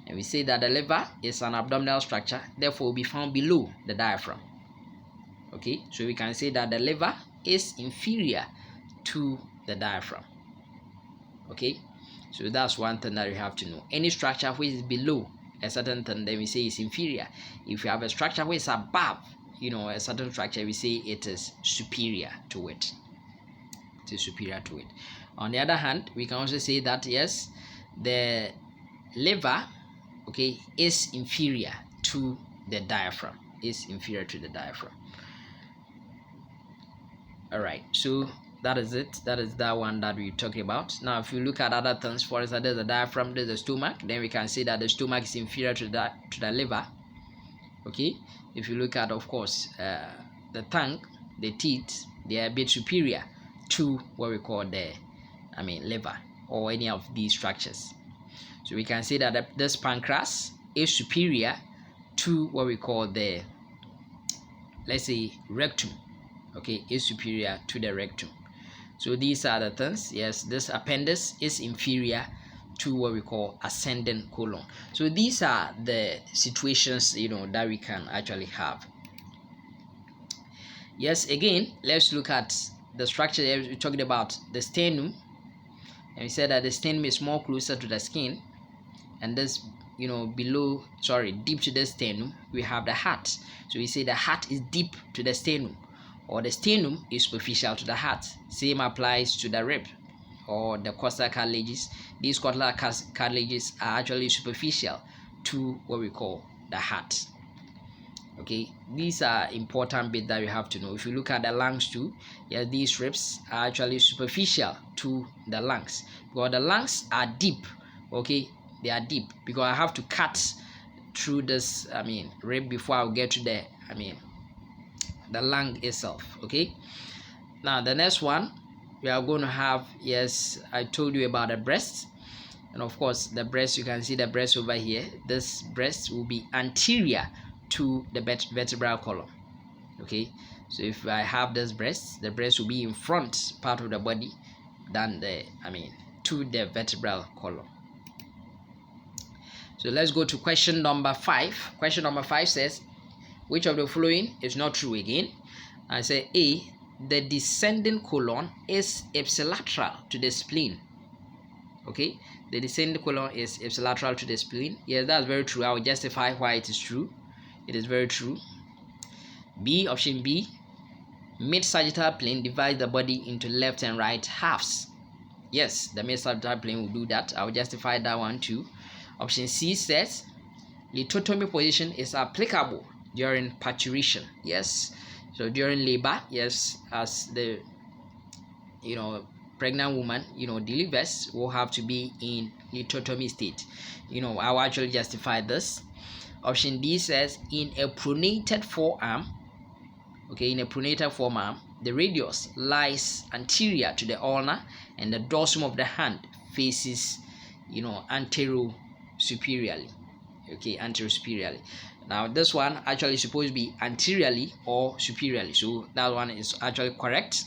And we say that the liver is an abdominal structure, therefore will be found below the diaphragm. Okay, so we can say that the liver is inferior to the diaphragm. Okay, so that's one thing that you have to know. Any structure which is below a certain thing, then we say it's inferior. If you have a structure which is above, a certain structure, we say it is superior to it. It is superior to it. On the other hand, we can also say that, yes, the liver, okay, is inferior to the diaphragm. Is inferior to the diaphragm. All right, so that is it. That is that one that we're talking about. Now, if you look at other things, for instance, there's the diaphragm, there's the stomach, then we can say that the stomach is inferior to the liver. Okay, if you look at, of course, the tongue, the teeth, they are a bit superior to what we call the, liver, or any of these structures. So we can say that this pancreas is superior to what we call the, let's say, rectum. Okay, is superior to the rectum. So these are the things. Yes, this appendix is inferior to what we call ascending colon. So these are the situations, that we can actually have. Yes, again, let's look at the structure. We're talking about the sternum, and we said that the sternum is more closer to the skin, and this, deep to the sternum, we have the heart. So we say the heart is deep to the sternum, or the sternum is superficial to the heart. Same applies to the rib or the costal cartilages. These costal cartilages are actually superficial to what we call the heart. Okay, these are important bits that you have to know. If you look at the lungs too, yeah, these ribs are actually superficial to the lungs, because the lungs are deep. Okay, they are deep because I have to cut through this rib before I'll get to the lung itself. Okay, now the next one we are going to have, yes, I told you about the breast. And of course the breast, you can see the breast over here. This breast will be anterior to the vertebral column. Okay, so if I have this breast, the breast will be in front part of the body than to the vertebral column. So let's go to question number 5. Question number 5 says, which of the following is not true again? I say A, the descending colon is ipsilateral to the spleen. Okay, the descending colon is ipsilateral to the spleen. Yes, that's very true. I will justify why it is true. It is very true. B, option B, mid-sagittal plane divides the body into left and right halves. Yes, the mid-sagittal plane will do that. I will justify that one too. Option C says lithotomy position is applicable during parturition. Yes, so during labor, yes, as the pregnant woman delivers, will have to be in lithotomy state. I will actually justify this. Option D says in a pronated forearm, okay, in a pronated forearm, the radius lies anterior to the ulna and the dorsum of the hand faces anterosuperiorly. Okay, anterosuperiorly. Now this one actually is supposed to be anteriorly or superiorly, so that one is actually correct.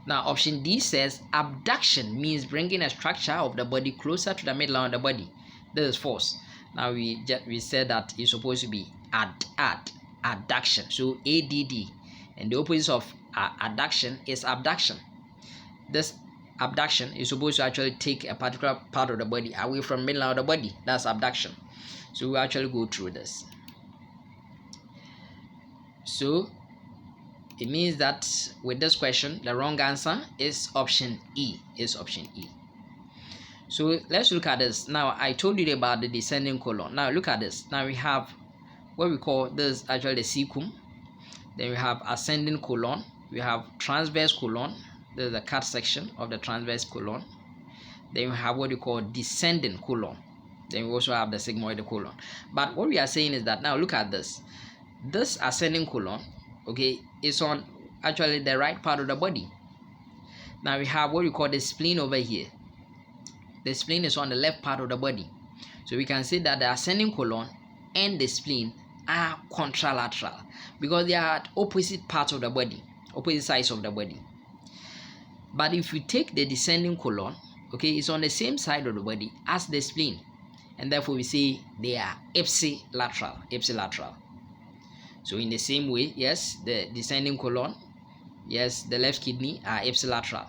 Now option D says abduction means bringing a structure of the body closer to the midline of the body. This is false. Now we said that it's supposed to be adduction, so ADD, and the opposite of adduction is abduction. This abduction is supposed to actually take a particular part of the body away from midline of the body. That's abduction. So we'll actually go through this. So it means that with this question, the wrong answer is option E. So let's look at this. Now I told you about the descending colon. Now look at this. Now we have what we call this actually the cecum. Then we have ascending colon. We have transverse colon. There's the cut section of the transverse colon. Then we have what we call descending colon. Then we also have the sigmoid colon. But what we are saying is that now look at this. This ascending colon, okay, is on actually the right part of the body. Now we have what we call the spleen over here. The spleen is on the left part of the body. So we can say that the ascending colon and the spleen are contralateral because they are at opposite parts of the body, opposite sides of the body. But if you take the descending colon, okay, it's on the same side of the body as the spleen, and therefore we say they are ipsilateral. So in the same way, yes, the descending colon, yes, the left kidney are ipsilateral.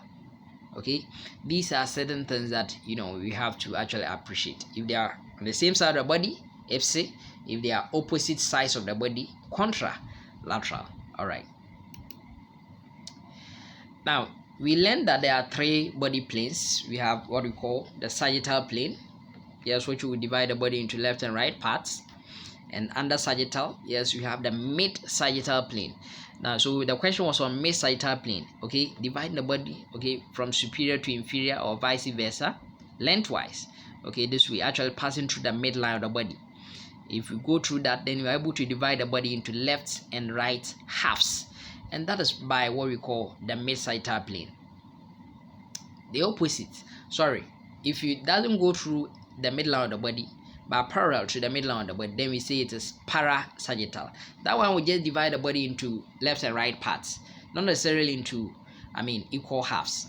Okay, these are certain things that we have to actually appreciate. If they are on the same side of the body, ipsi. If they are opposite sides of the body, contralateral. All right. Now we learned that there are 3 body planes. We have what we call the sagittal plane, yes, which will divide the body into left and right parts. And under sagittal, yes, we have the mid-sagittal plane. Now, so the question was on mid-sagittal plane, okay, dividing the body, okay, from superior to inferior or vice versa, lengthwise, okay, this way, actually passing through the midline of the body. If we go through that, then we are able to divide the body into left and right halves, and that is by what we call the mid-sagittal plane. The opposite, if it doesn't go through the midline of the body but parallel to the midline of the body, then we say it is parasagittal. That one will just divide the body into left and right parts, not necessarily into equal halves.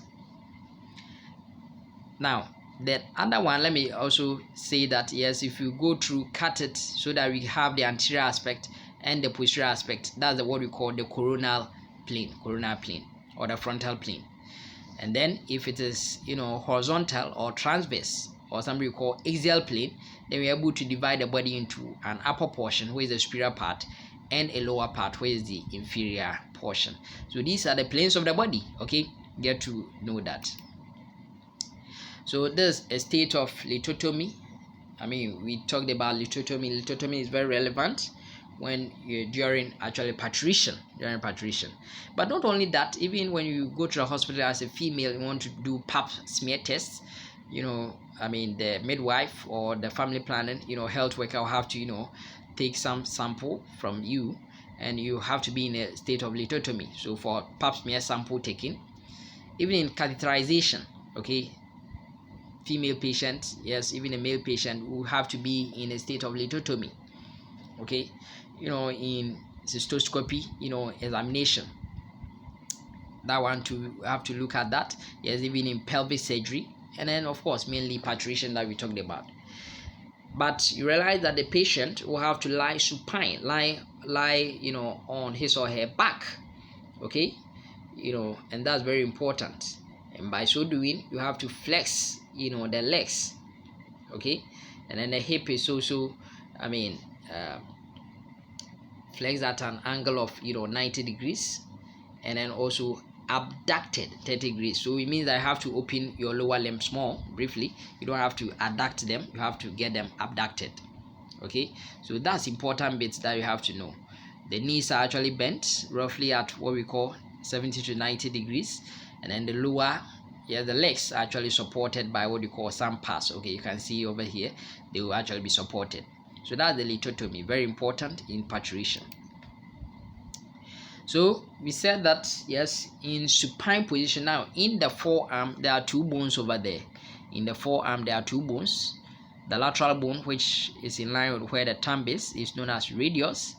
Now the other one, let me also say that yes, if you go through, cut it so that we have the anterior aspect and the posterior aspect, that's what we call the coronal plane or the frontal plane. And then if it is horizontal or transverse, or something we call axial plane, then we are able to divide the body into an upper portion, where is the superior part, and a lower part, where is the inferior portion. So these are the planes of the body. Okay, get to know that. So this is a state of lithotomy. We talked about lithotomy. Lithotomy is very relevant when you're during parturition. But not only that, even when you go to the hospital as a female, you want to do pap smear tests, the midwife or the family planning, health worker will have to, take some sample from you, and you have to be in a state of lithotomy. So for pap smear sample taking, even in catheterization, okay, female patient, yes, even a male patient will have to be in a state of lithotomy, okay, in cystoscopy, examination, that one to have to look at that, yes, even in pelvic surgery, and then of course mainly parturition that we talked about. But you realize that the patient will have to lie supine, lie on his or her back, okay, and that's very important. And by so doing, you have to flex the legs, okay, and then the hip is also flex at an angle of 90 degrees, and then also abducted 30 degrees. So it means that you have to open your lower limb small briefly. You don't have to adduct them, you have to get them abducted, okay. So that's important bits that you have to know. The knees are actually bent roughly at what we call 70 to 90 degrees, and then the lower, the legs are actually supported by what you call some pass, okay. You can see over here they will actually be supported. So that's the lithotomy, very important in parturition. So we said that, yes, in supine position. Now in the forearm there are two bones over there. In the forearm there are two bones. The lateral bone, which is in line with where the thumb is known as radius,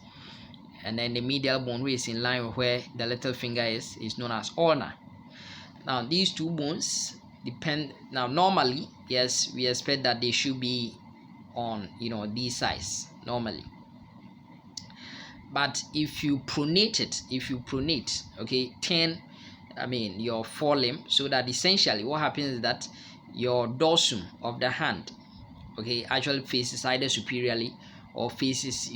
and then the medial bone, which is in line with where the little finger is known as ulna. Now these two bones depend. Now normally, yes, we expect that they should be on these sides normally. But if you pronate it, okay, turn your forelimb, so that essentially what happens is that your dorsum of the hand, okay, actually faces either superiorly or faces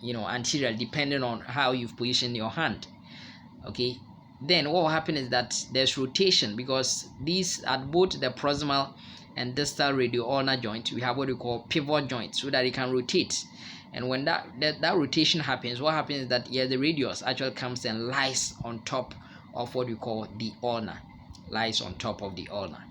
anterior, depending on how you've positioned your hand, okay. Then what will happen is that there's rotation, because these at both the proximal and distal radio-ulnar joint, we have what we call pivot joint, so that it can rotate. And when that rotation happens, what happens is that the radius actually comes and lies on top of what we call the ulna, lies on top of the ulna.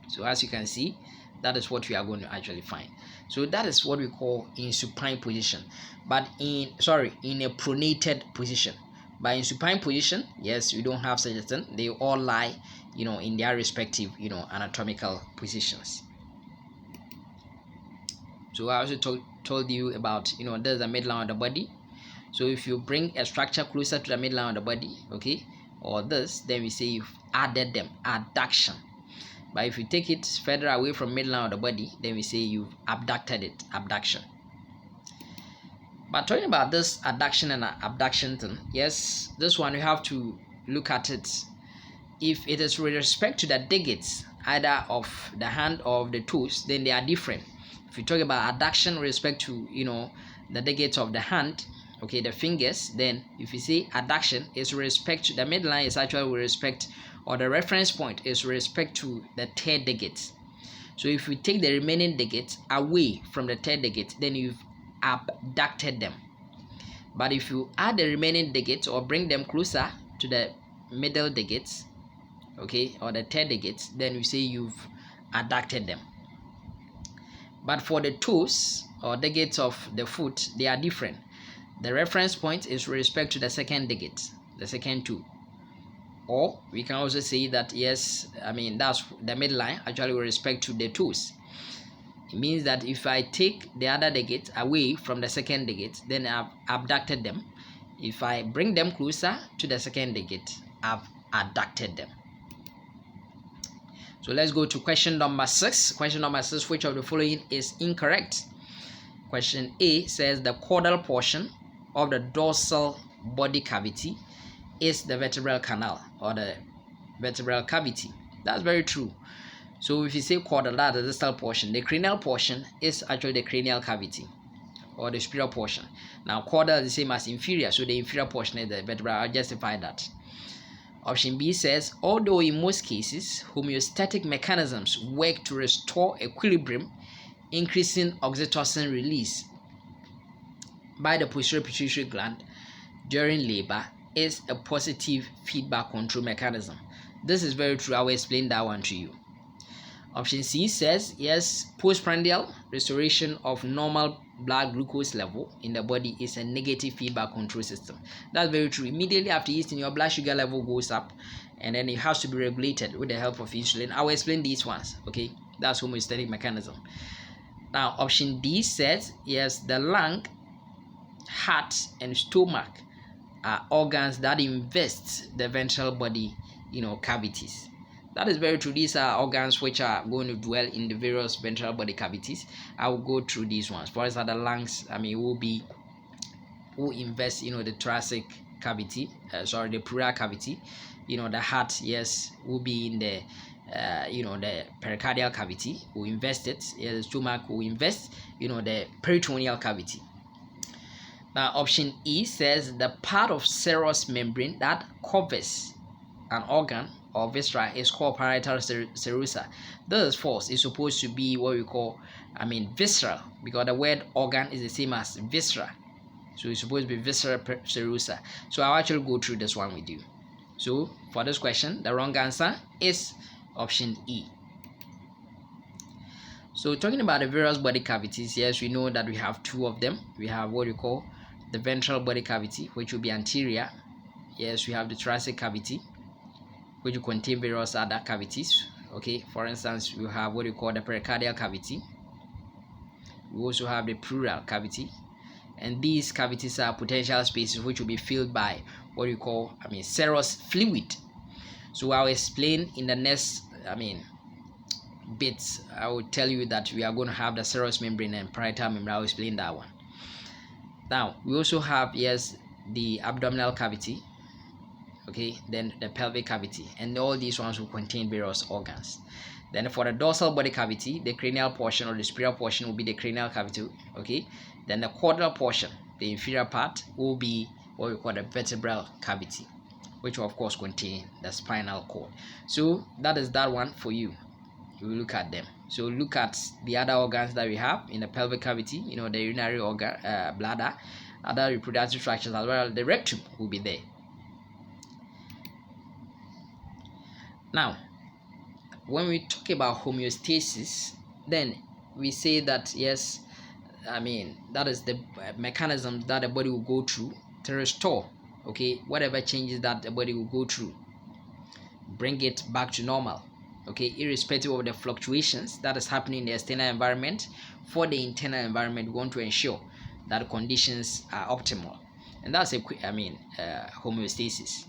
So as you can see, that is what we are going to actually find. So that is what we call in supine position, but in a pronated position. But in supine position, yes, we don't have such a thing. They all lie in their respective anatomical positions. So I also told you about there's a midline of the body. So if you bring a structure closer to the midline of the body, okay, or this, then we say you've added them, adduction. But if you take it further away from midline of the body, then we say you've abducted it, abduction. But talking about this adduction and abduction thing, yes, this one you have to look at it. If it is with respect to the digates, either of the hand or of the toes, then they are different. If you talk about adduction with respect to the digates of the hand, okay, the fingers, then if you say adduction is with respect to the midline, is actually with respect, or the reference point is with respect to the third digit. So if we take the remaining digits away from the third digit, then you've abducted them. But if you add the remaining digits or bring them closer to the middle digits, okay, or the third digits, then you say you've adducted them. But for the toes or digits of the foot, they are different. The reference point is with respect to the second digit, the second toe. Or we can also say that, yes, that's the midline actually with respect to the toes. It means that if I take the other digit away from the second digit, then I've abducted them. If I bring them closer to the second digit, I've adducted them. So let's go to question number 6. Question number 6, which of the following is incorrect? Question A says the caudal portion of the dorsal body cavity is the vertebral canal or the vertebral cavity. That's very true. So if you say caudal, that's the distal portion. The cranial portion is actually the cranial cavity or the superior portion. Now caudal is the same as inferior, so the inferior portion is the vertebral. I'll justify that. Option B says, although in most cases, homeostatic mechanisms work to restore equilibrium, increasing oxytocin release. by the posterior pituitary gland during labor is a positive feedback control mechanism. This is very true. I will explain that one to you. Option C says yes, postprandial restoration of normal blood glucose level in the body is a negative feedback control system. That's very true. Immediately after eating, your blood sugar level goes up, and then it has to be regulated with the help of insulin. I will explain these ones. Okay, that's homeostatic mechanism. Now, option D says yes, the lung, heart, and stomach are organs that invest the ventral body, cavities. That is very true. These are organs which are going to dwell in the various ventral body cavities. I will go through these ones. For instance, the lungs, will invest, the thoracic cavity, the pleural cavity. The heart, yes, will be in the, the pericardial cavity. Will invest it. The stomach will invest, the peritoneal cavity. Now, option E says the part of serous membrane that covers an organ or viscera is called parietal serosa. This is false. It's supposed to be what we call, visceral, because the word organ is the same as viscera. So it's supposed to be visceral serosa. So I'll actually go through this one with you. So for this question, the wrong answer is option E. So talking about the various body cavities, yes, we know that we have two of them. We have what we call the ventral body cavity, which will be anterior. Yes, we have the thoracic cavity, which will contain various other cavities. Okay, for instance, we have what we call the pericardial cavity. We also have the pleural cavity, and these cavities are potential spaces which will be filled by what we call serous fluid. So I'll explain in the next bits. I will tell you that we are going to have the serous membrane and parietal membrane. I'll explain that one. Now we also have, yes, the abdominal cavity, okay, then the pelvic cavity, and all these ones will contain various organs. Then for the dorsal body cavity, the cranial portion or the superior portion will be the cranial cavity, okay. Then the caudal portion, the inferior part, will be what we call the vertebral cavity, which will of course contain the spinal cord. So that is that one for you. You will look at them. So look at the other organs that we have in the pelvic cavity, the urinary organ, bladder, other reproductive structures, as well as the rectum will be there. Now, when we talk about homeostasis, then we say that yes, that is the mechanism that the body will go through to restore, okay, whatever changes that the body will go through, bring it back to normal, okay, irrespective of the fluctuations that is happening in the external environment. For the internal environment, we want to ensure that the conditions are optimal, and that's homeostasis.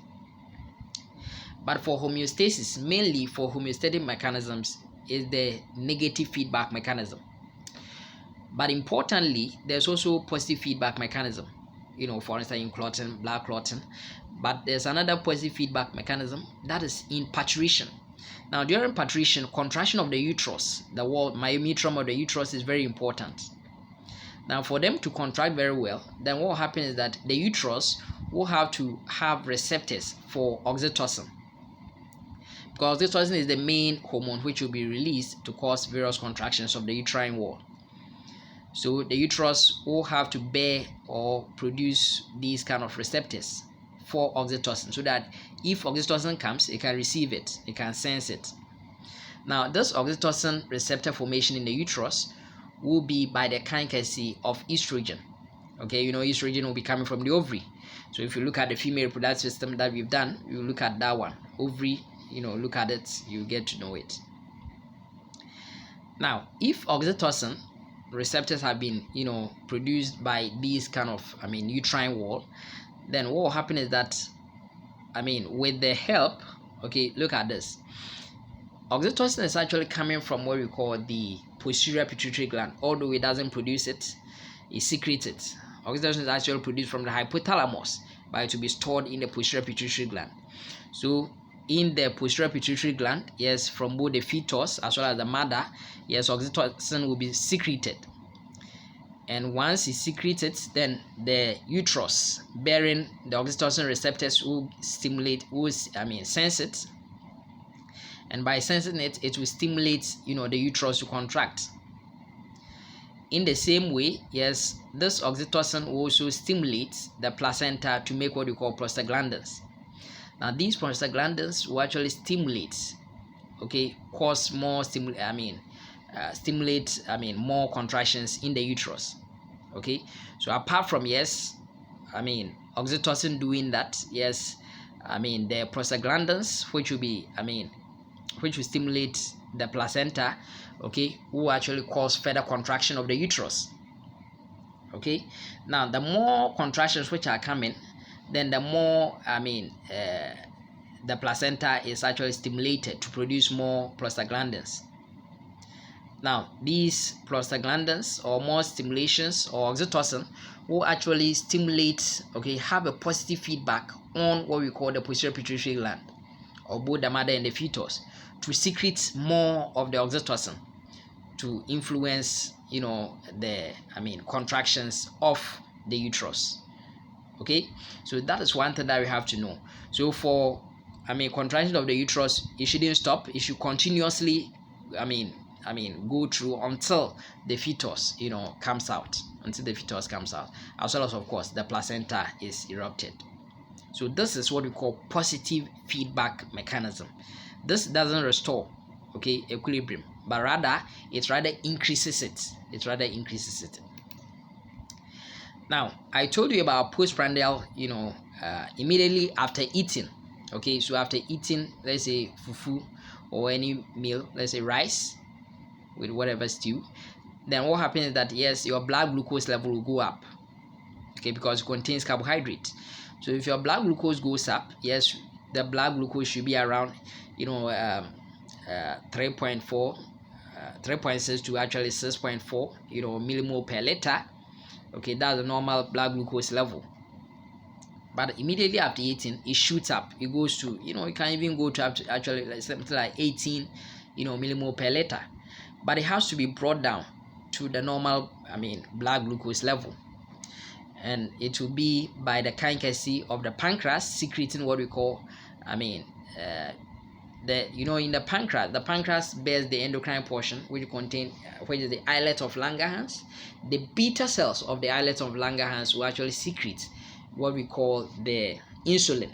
But for homeostasis, mainly for homeostatic mechanisms, is the negative feedback mechanism. But importantly, there's also positive feedback mechanism, for instance in clotting, blood clotting. But there's another positive feedback mechanism, that is in parturition. Now during parturition, contraction of the uterus, the wall myometrium of the uterus, is very important. Now for them to contract very well, then what will happen is that the uterus will have to have receptors for oxytocin, because oxytocin is the main hormone which will be released to cause various contractions of the uterine wall. So the uterus will have to bear or produce these kind of receptors for oxytocin, so that if oxytocin comes, it can receive it, it can sense it. Now this oxytocin receptor formation in the uterus will be by the kinase of estrogen. Okay, estrogen will be coming from the ovary. So if you look at the female reproductive system that we've done, you look at that one, ovary, look at it, you get to know it. Now if oxytocin receptors have been produced by these kind of uterine wall, then what will happen is that with the help, okay, look at this, oxytocin is actually coming from what we call the posterior pituitary gland. Although it doesn't produce it, it secretes it. Oxytocin is actually produced from the hypothalamus, but it will be stored in the posterior pituitary gland. So in the posterior pituitary gland, yes, from both the fetus as well as the mother, yes, oxytocin will be secreted. And once it's secreted, then the uterus bearing the oxytocin receptors will sense it, and by sensing it, it will stimulate the uterus to contract. in the same way, yes, this oxytocin also stimulates the placenta to make what we call prostaglandins. Now these prostaglandins will actually stimulate, okay, cause more stimulate more contractions in the uterus. Okay, so apart from, yes, oxytocin doing that, yes, the prostaglandins, which will be which will stimulate the placenta, okay, will actually cause further contraction of the uterus. Okay, now the more contractions which are coming, then the more the placenta is actually stimulated to produce more prostaglandins. Now these prostaglandins, or more stimulations, or oxytocin, will actually stimulate, okay, have a positive feedback on what we call the posterior pituitary gland, or both the mother and the fetus, to secrete more of the oxytocin to influence, the contractions of the uterus. Okay, so that is one thing that we have to know. So for contraction of the uterus, it shouldn't stop. It should continuously go through until the fetus comes out, as well as, of course, the placenta is erupted. So this is what we call positive feedback mechanism. This doesn't restore, okay, equilibrium, but rather it increases it. Now I told you about postprandial, immediately after eating. Okay, so after eating, let's say fufu or any meal, let's say rice with whatever stew, then what happens is that, yes, your blood glucose level will go up, okay, because it contains carbohydrate. So if your blood glucose goes up, yes, the blood glucose should be around 3.6 to actually 6.4 millimole per liter. Okay, that's the normal blood glucose level. But immediately after eating, it shoots up. It goes to, it can even go to up to actually something like 18 millimole per liter. But it has to be brought down to the normal blood glucose level, and it will be by the kankasi of the pancreas secreting what we call in the pancreas bears the endocrine portion, which is the islet of Langerhans. The beta cells of the islet of Langerhans will actually secrete what we call the insulin.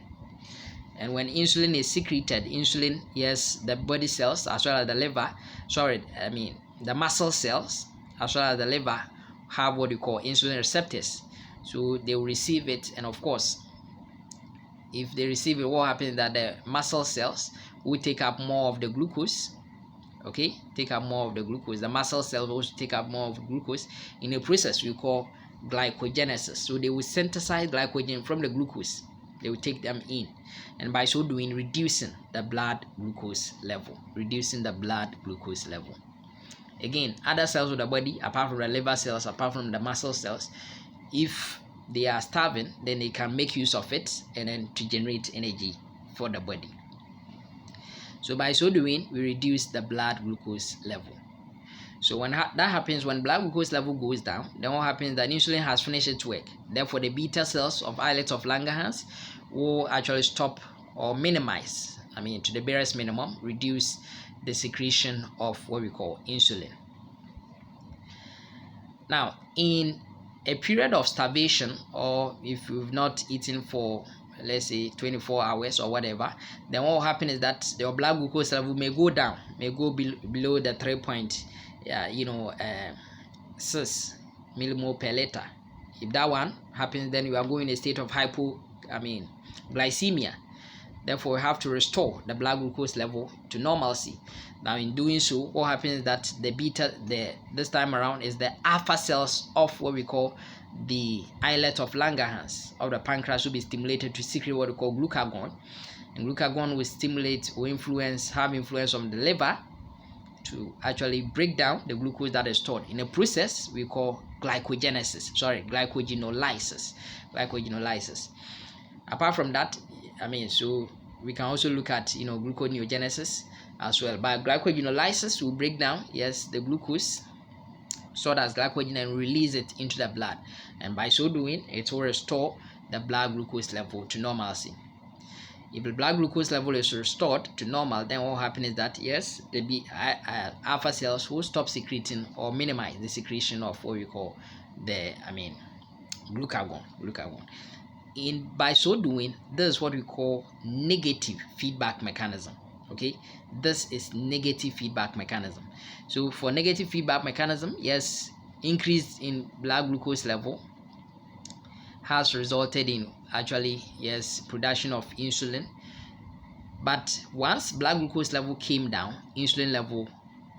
And when insulin is secreted, yes, the body cells as well as the liver, the muscle cells as well as the liver have what we call insulin receptors. So they will receive it, and of course, if they receive it, what happens is that the muscle cells will take up more of the glucose. Okay, the muscle cells will take up more of glucose in a process we call glycogenesis. So they will synthesize glycogen from the glucose. They will take them in, and by so doing, reducing the blood glucose level. Again, other cells of the body, apart from the liver cells, apart from the muscle cells, if they are starving, then they can make use of it and then to generate energy for the body. So by so doing, we reduce the blood glucose level. So when that happens, when blood glucose level goes down, then what happens is that insulin has finished its work. Therefore, the beta cells of islet of Langerhans will actually stop or minimize, to the barest minimum, reduce the secretion of what we call insulin. Now, in a period of starvation, or if you've not eaten for, let's say, 24 hours or whatever, then what will happen is that your blood glucose level may go down, below the 6 millimole per liter. If that one happens, then you are going in a state of glycemia. Therefore, we have to restore the blood glucose level to normalcy. Now, in doing so, what happens is that this time around is the alpha cells of what we call the islet of Langerhans of the pancreas will be stimulated to secrete what we call glucagon, and glucagon will have influence on the liver to actually break down the glucose that is stored in a process we call glycogenolysis. Apart from that, so we can also look at gluconeogenesis as well. But glycogenolysis will break down, yes, the glucose stored as glycogen and release it into the blood, and by so doing, it will restore the blood glucose level to normalcy. If the blood glucose level is restored to normal, then what will happen is that yes, the alpha cells will stop secreting or minimize the secretion of what we call the glucagon. By so doing, this is what we call negative feedback mechanism. Okay, this is negative feedback mechanism. So for negative feedback mechanism, yes, increase in blood glucose level has resulted in actually yes production of insulin, but once blood glucose level came down, insulin level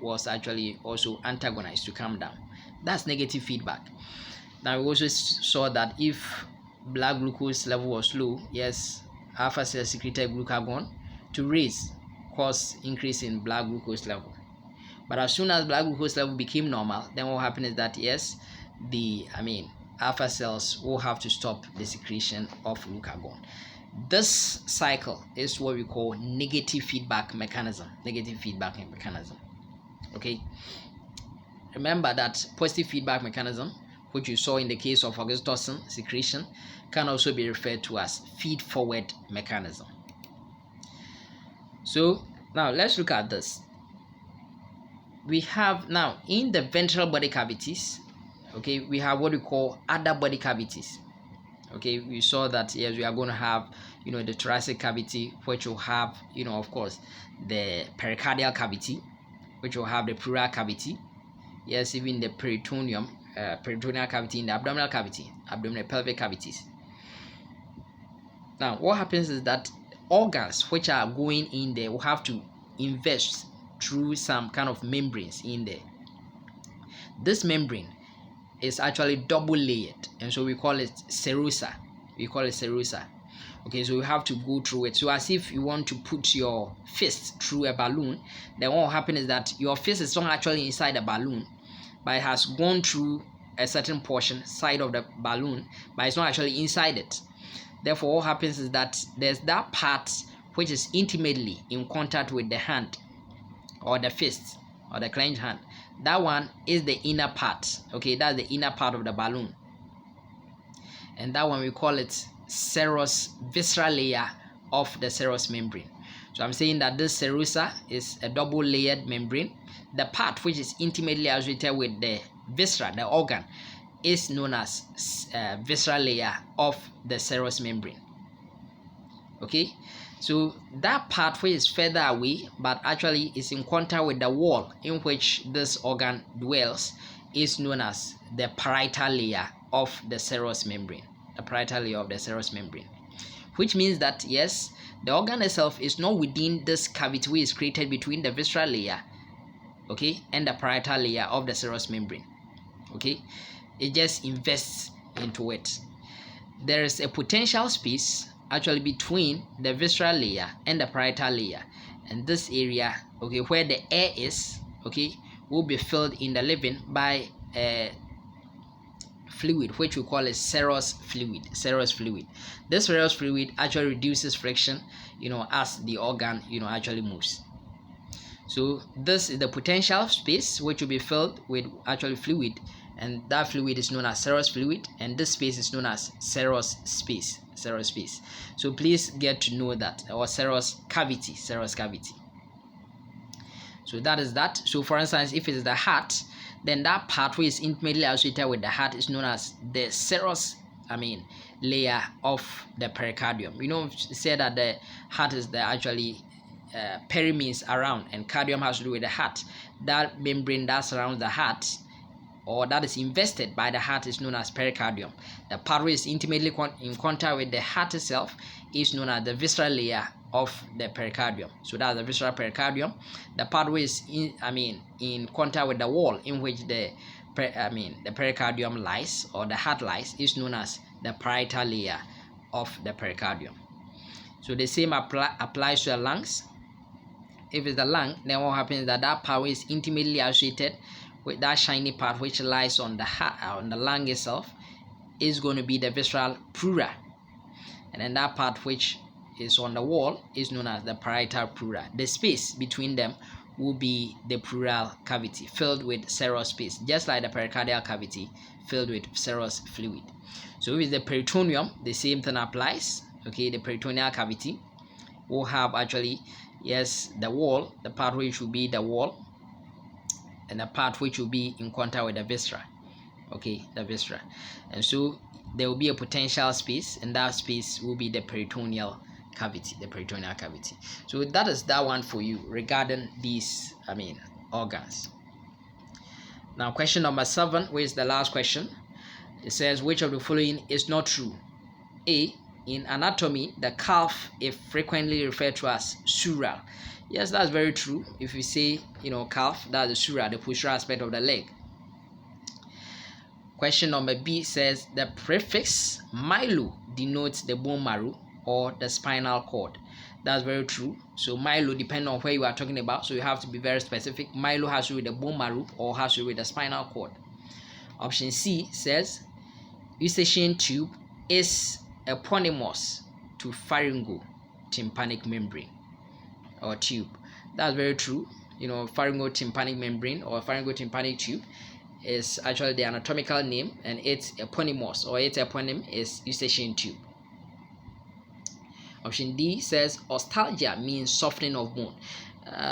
was actually also antagonized to come down. That's negative feedback. Now we also saw that if blood glucose level was low, yes, alpha cells secreted glucagon to cause increase in blood glucose level. But as soon as blood glucose level became normal, then what happened is that yes, the alpha cells will have to stop the secretion of glucagon. This cycle is what we call negative feedback mechanism. Okay, remember that positive feedback mechanism, which you saw in the case of oxytocin secretion, can also be referred to as feed forward mechanism. So now let's look at this. We have now in the ventral body cavities, okay, we have what we call other body cavities. Okay, we saw that yes, we are going to have the thoracic cavity, which will have of course the pericardial cavity, which will have the pleural cavity, yes, even the peritoneal cavity, in the abdominal cavity, abdominal pelvic cavities. Now what happens is that organs which are going in there will have to invest through some kind of membranes in there. This membrane is actually double layered, and so we call it serosa. Okay, so you have to go through it. So as if you want to put your fist through a balloon, then what will happen is that your fist is not actually inside the balloon, but it has gone through a certain portion side of the balloon, but it's not actually inside it. Therefore what happens is that there's that part which is intimately in contact with the hand or the fist or the clenched hand. That one is the inner part. Okay, that's the inner part of the balloon, and that one we call it visceral layer of the serous membrane. So I'm saying that this serosa is a double layered membrane. The part which is intimately associated with the viscera, the organ, is known as visceral layer of the serous membrane. Okay, so that part which is further away but actually is in contact with the wall in which this organ dwells is known as the parietal layer of the serous membrane. Which means that yes, the organ itself is not within this cavity which is created between the visceral layer, okay, and the parietal layer of the serous membrane. Okay, it just invests into it. There is a potential space actually between the visceral layer and the parietal layer, and this area, okay, where the air is, okay, will be filled in the living by a fluid which we call a serous fluid. This serous fluid actually reduces friction as the organ actually moves. So this is the potential space which will be filled with actually fluid, and that fluid is known as serous fluid, and this space is known as serous space. So please get to know that, or serous cavity. So that is that. So for instance, if it is the heart, then that part which is intimately associated with the heart is known as the serous layer of the pericardium. Say that the heart is the actually peri means around, and cardium has to do with the heart. That membrane that surrounds the heart, or that is invested by the heart, is known as pericardium. The part which is intimately in contact with the heart itself is known as the visceral layer of the pericardium. So that's the visceral pericardium. The part which is in contact with the wall in which the pericardium lies, or the heart lies, is known as the parietal layer of the pericardium. So the same applies to the lungs. If it's the lung, then what happens is that that part is intimately associated with that shiny part which lies on the heart, on the lung itself, is going to be the visceral pleura, and then that part which is on the wall is known as the parietal pleura. The space between them will be the pleural cavity filled with serous space, just like the pericardial cavity filled with serous fluid. So with the peritoneum, the same thing applies. Okay, the peritoneal cavity, will have actually, yes, the wall, the part which will be the wall, and the part which will be in contact with the viscera. Okay, the viscera. And so there will be a potential space, and that space will be the peritoneal cavity, the peritoneal cavity. So that is that one for you regarding these, organs. Now question number 7, which is the last question. It says, which of the following is not true? A, in anatomy, the calf is frequently referred to as sural. Yes, that's very true. If you say, calf, that's the sura, the posterior aspect of the leg. Question number B says, the prefix mylo denotes the bone marrow or the spinal cord. That's very true. So mylo, depending on where you are talking about, so you have to be very specific. Mylo has to do with the bone marrow or has to do with the spinal cord. Option C says, eustachian tube is eponymous to pharyngo-tympanic membrane or tube. That's very true. Pharyngo-tympanic membrane or pharyngo-tympanic tube is actually the anatomical name, and its eponymous or its eponym is eustachian tube. Option D says ostalgia means softening of bone.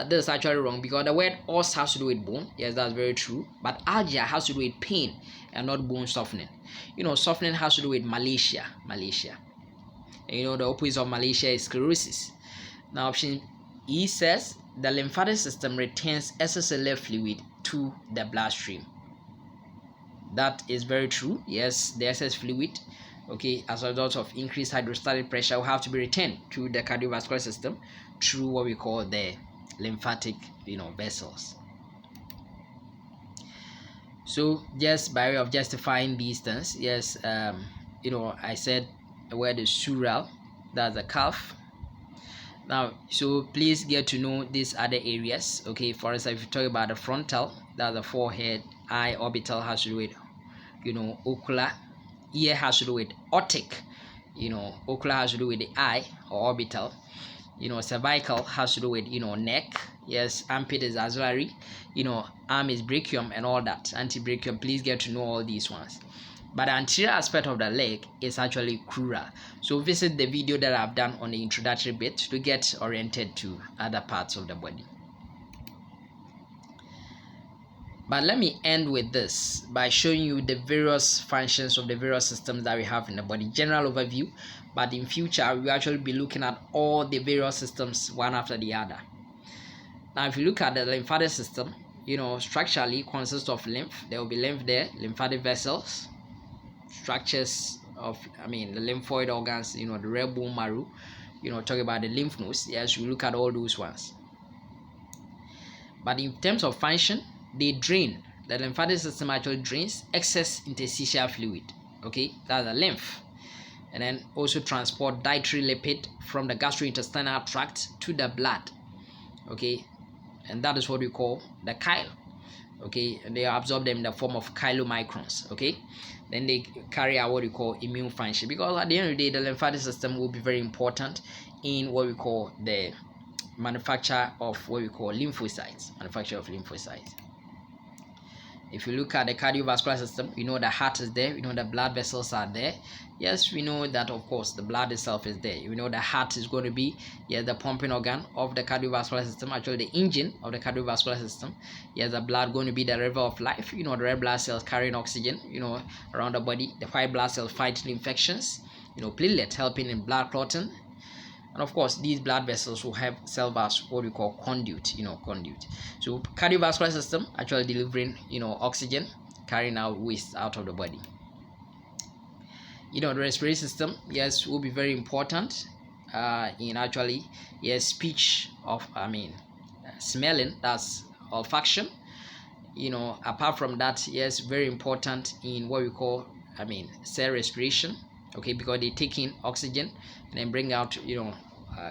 This is actually wrong because the word os has to do with bone. Yes, that's very true. But algia has to do with pain and not bone softening. Softening has to do with malacia. And the opposite of malacia is sclerosis. Now option E says the lymphatic system retains extracellular fluid to the bloodstream. That is very true. Yes, the excess fluid, as a result of increased hydrostatic pressure, will have to be returned to the cardiovascular system through what we call the lymphatic, vessels. So just by way of justifying these things, yes, I said the word is sural, that's the calf. Now, so please get to know these other areas. For instance, if you talk about the frontal, that's the forehead. Eye, orbital has to do with, ocular. Ear has to do with otic. Ocular has to do with the eye or orbital. Cervical has to do with, neck. Yes, armpit is axillary. Arm is brachium and all that. Antebrachium, please get to know all these ones. But the anterior aspect of the leg is actually crural. So visit the video that I've done on the introductory bit to get oriented to other parts of the body. But let me end with this by showing you the various functions of the various systems that we have in the body. General overview, but in future we'll actually be looking at all the various systems one after the other. Now if you look at the lymphatic system, structurally consists of lymph. There will be lymph there, lymphatic vessels, structures of the lymphoid organs, the red bone marrow, talk about the lymph nodes. Yes, we look at all those ones. But in terms of function, they drain. The lymphatic system actually drains excess interstitial fluid. That's the lymph. And then also transport dietary lipid from the gastrointestinal tract to the blood. And that is what we call the chyle. And they absorb them in the form of chylomicrons. Then they carry out what we call immune function, because at the end of the day, the lymphatic system will be very important in what we call the manufacture of what we call lymphocytes. If you look at the cardiovascular system, the heart is there, the blood vessels are there. Yes, we know that of course the blood itself is there. The heart is going to be the pumping organ of the cardiovascular system, actually the engine of the cardiovascular system. The blood going to be the river of life. The red blood cells carrying oxygen, around the body. The white blood cells fighting infections. Platelets helping in blood clotting. And of course, these blood vessels will have serve as what we call conduit, conduit. So cardiovascular system actually delivering, oxygen, carrying out waste out of the body. The respiratory system, yes, will be very important in actually, speech of, smelling, that's olfaction. Apart from that, yes, very important in what we call, cell respiration. Because they take in oxygen and then bring out,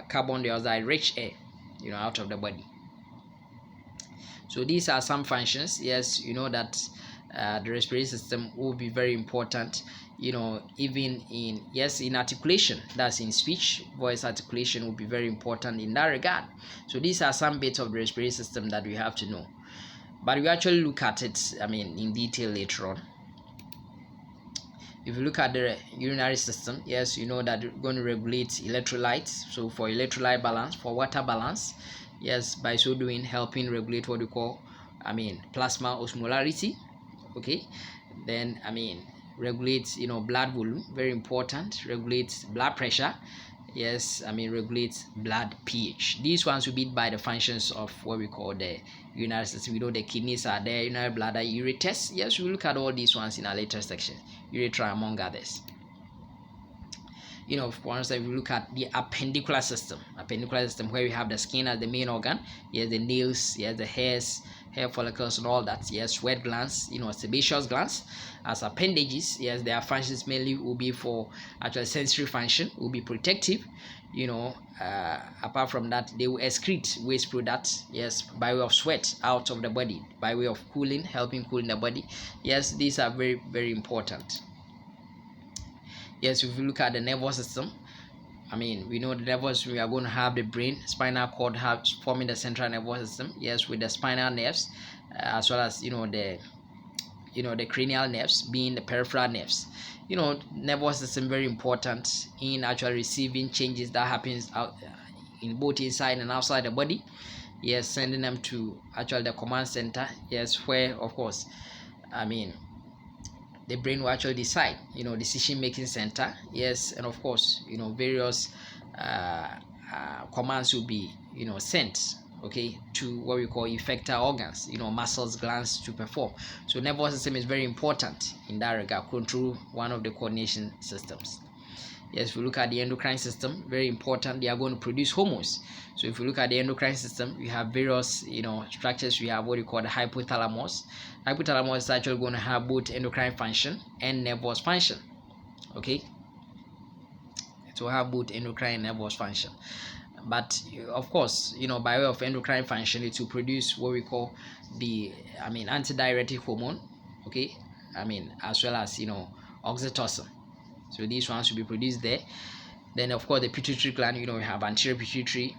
carbon dioxide rich air, out of the body. So these are some functions. Yes, that the respiratory system will be very important, even in articulation, that's in speech, voice articulation will be very important in that regard. So these are some bits of the respiratory system that we have to know, but we actually look at it in detail later on. If you look at the urinary system, yes, you know that you're going to regulate electrolytes. So for electrolyte balance, for water balance, yes, by so doing helping regulate what we call plasma osmolarity. Okay, then regulates blood volume, very important, regulates blood pressure, yes, regulates blood pH. These ones will be by the functions of what we call the urinary system. We know the kidneys are there, urinary bladder, ureters. Yes, we'll look at all these ones in a later section, urethra among others. Of course, if we look at the appendicular system, where we have the skin as the main organ, yes, the nails, yes, the hairs, hair follicles and all that, yes, sweat glands, sebaceous glands as appendages. Yes, their functions mainly will be for actual sensory function, will be protective. Apart from that, they will excrete waste products, yes, by way of sweat out of the body, by way of cooling, helping cool the body. Yes, these are very, very important. Yes, if you look at the nervous system, we know the nervous, we are going to have the brain, spinal cord forming the central nervous system. Yes, with the spinal nerves, as well as the cranial nerves being the peripheral nerves. Nervous system very important in actually receiving changes that happens out in both inside and outside the body. Yes, sending them to actually the command center. Yes, where of course, the brain will actually decide, decision making center. Yes, and of course, various commands will be sent, okay, to what we call effector organs, muscles, glands to perform. So nervous system is very important in that regard, control one of the coordination systems. Yes, if we look at the endocrine system, very important, they are going to produce hormones. So if you look at the endocrine system, we have various structures. We have what we call the hypothalamus. Hypothalamus is actually going to have both endocrine function and nervous function. Okay, it will have both endocrine and nervous function. But of course, by way of endocrine function, it will produce what we call the antidiuretic hormone. Okay, as well as oxytocin. So these ones will be produced there. Then of course the pituitary gland, we have anterior pituitary,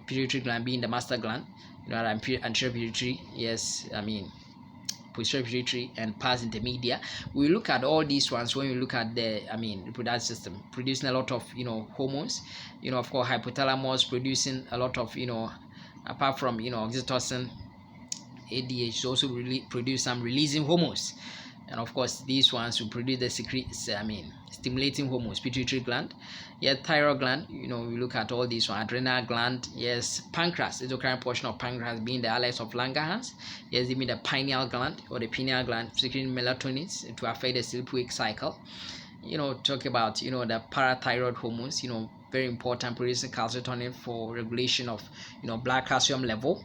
pituitary gland being the master gland, anterior pituitary, yes, posterior pituitary and pars intermedia. We look at all these ones when we look at the reproductive system, producing a lot of hormones. Of course hypothalamus producing a lot of apart from oxytocin, ADH also really produce some releasing hormones. And of course these ones will produce the stimulating hormones, pituitary gland, yeah, thyroid gland, we look at all these one, adrenal gland, yes, pancreas, endocrine portion of pancreas being the allies of Langerhans, yes, even the pineal gland or the pineal gland secreting melatonin to affect the sleep-wake cycle. Talk about the parathyroid hormones, very important, producing calcitonin for regulation of blood calcium level.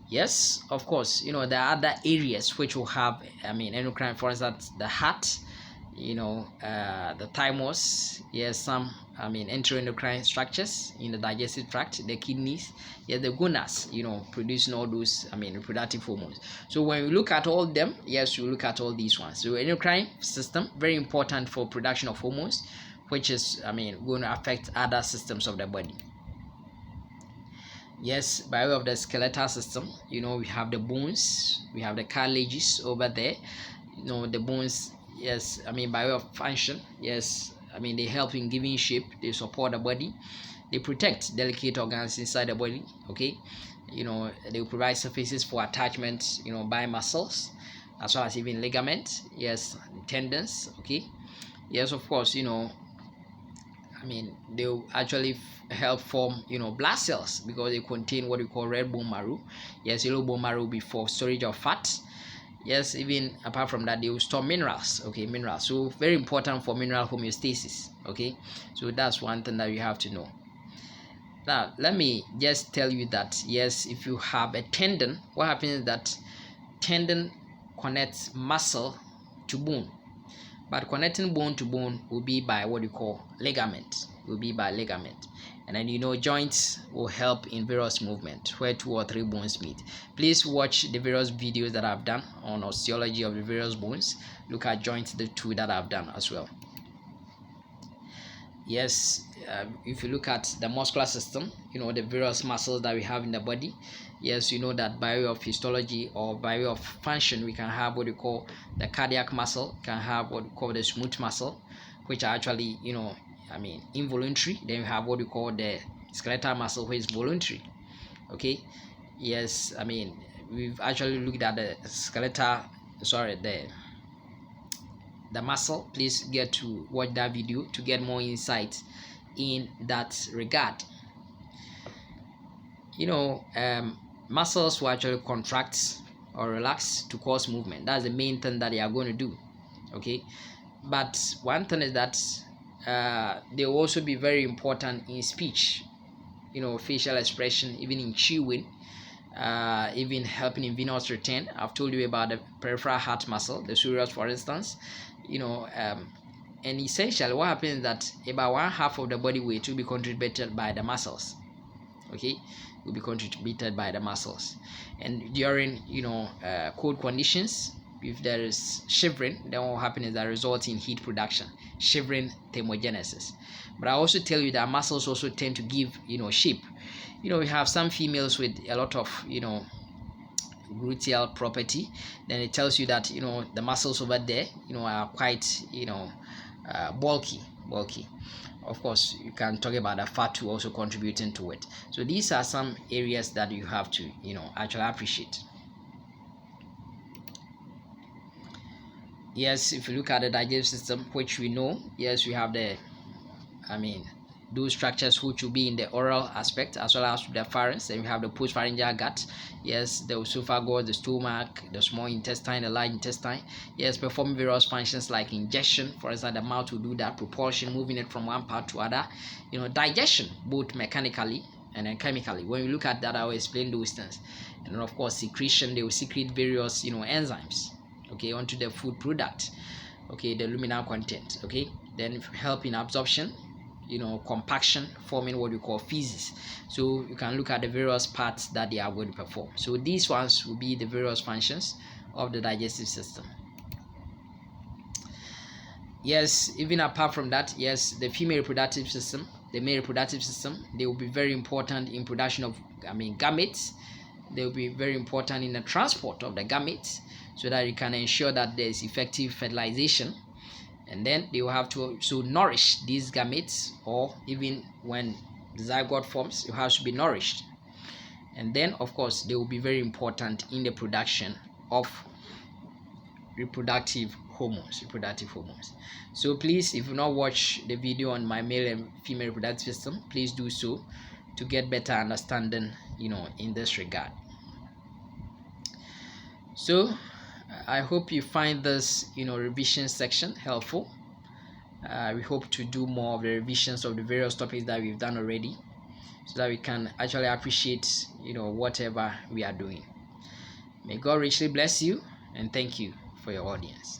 Yes, of course, there are other areas which will have endocrine, for instance the heart, the thymus, yes, some enteroendocrine structures in the digestive tract, the kidneys, yes, the gonads, producing all those reproductive hormones. So when we look at all of them, yes, we look at all these ones. So endocrine system very important for production of hormones, which is going to affect other systems of the body. Yes, by way of the skeletal system, we have the bones, we have the cartilages over there, the bones, yes, by way of function, yes, they help in giving shape, they support the body, they protect delicate organs inside the body. Okay, they will provide surfaces for attachment, by muscles, as well as even ligaments, yes, tendons. Okay, yes, of course, they will actually help form blood cells because they contain what we call red bone marrow. Yes, yellow bone marrow will be for storage of fat. Yes, even apart from that, they will store minerals. Okay, minerals, so very important for mineral homeostasis. Okay, so that's one thing that you have to know. Now let me just tell you that yes, if you have a tendon, what happens is that tendon connects muscle to bone, but connecting bone to bone will be by what you call ligament, and then joints will help in various movement where 2 or 3 bones meet. Please watch the various videos that I've done on osteology of the various bones. Look at joints, the 2 that I've done as well. Yes, if you look at the muscular system, the various muscles that we have in the body, yes, you know that by way of histology or by way of function, we can have what we call the cardiac muscle, can have what we call the smooth muscle, which are actually, involuntary. Then we have what we call the skeletal muscle, which is voluntary. Okay, yes, we've actually looked at the skeletal, sorry, the muscle. Please get to watch that video to get more insight in that regard. Muscles will actually contract or relax to cause movement. That's the main thing that they are going to do. Okay, but one thing is that they will also be very important in speech, facial expression, even in chewing, even helping in venous return. I've told you about the peripheral heart muscle, the soleus, for instance. And essentially what happens is that about 1/2 of the body weight will be contributed by the muscles. Okay, will be contributed by the muscles. And during cold conditions, if there is shivering, then what will happen is that results in heat production, shivering, thermogenesis. But I also tell you that muscles also tend to give shape. We have some females with a lot of gluteal property. Then it tells you that the muscles over there are quite bulky. Of course, you can talk about the fat too also contributing to it. So these are some areas that you have to actually appreciate. Yes, if you look at the digestive system, which we know, yes, we have the those structures which will be in the oral aspect as well as the pharynx. Then we have the postpharyngeal gut, yes, the esophagus, the stomach, the small intestine, the large intestine, yes, performing various functions like ingestion. For instance, the mouth will do that, propulsion, moving it from one part to other, digestion, both mechanically and then chemically. When we look at that, I will explain those things. And then of course secretion, they will secrete various enzymes, okay, onto the food product, okay, the luminal content, okay. Then help in absorption, compaction, forming what we call feces. So you can look at the various parts that they are going to perform. So these ones will be the various functions of the digestive system. Yes, even apart from that, yes, the female reproductive system, the male reproductive system, they will be very important in production of gametes. They will be very important in the transport of the gametes, so that you can ensure that there is effective fertilization. And then they will have to also nourish these gametes, or even when the zygote forms, it has to be nourished. And then of course they will be very important in the production of reproductive hormones. So please, if you not watch the video on my male and female reproductive system, please do so to get better understanding in this regard. So I hope you find this revision section helpful. We hope to do more of the revisions of the various topics that we've done already, so that we can actually appreciate whatever we are doing. May God richly bless you, and thank you for your audience.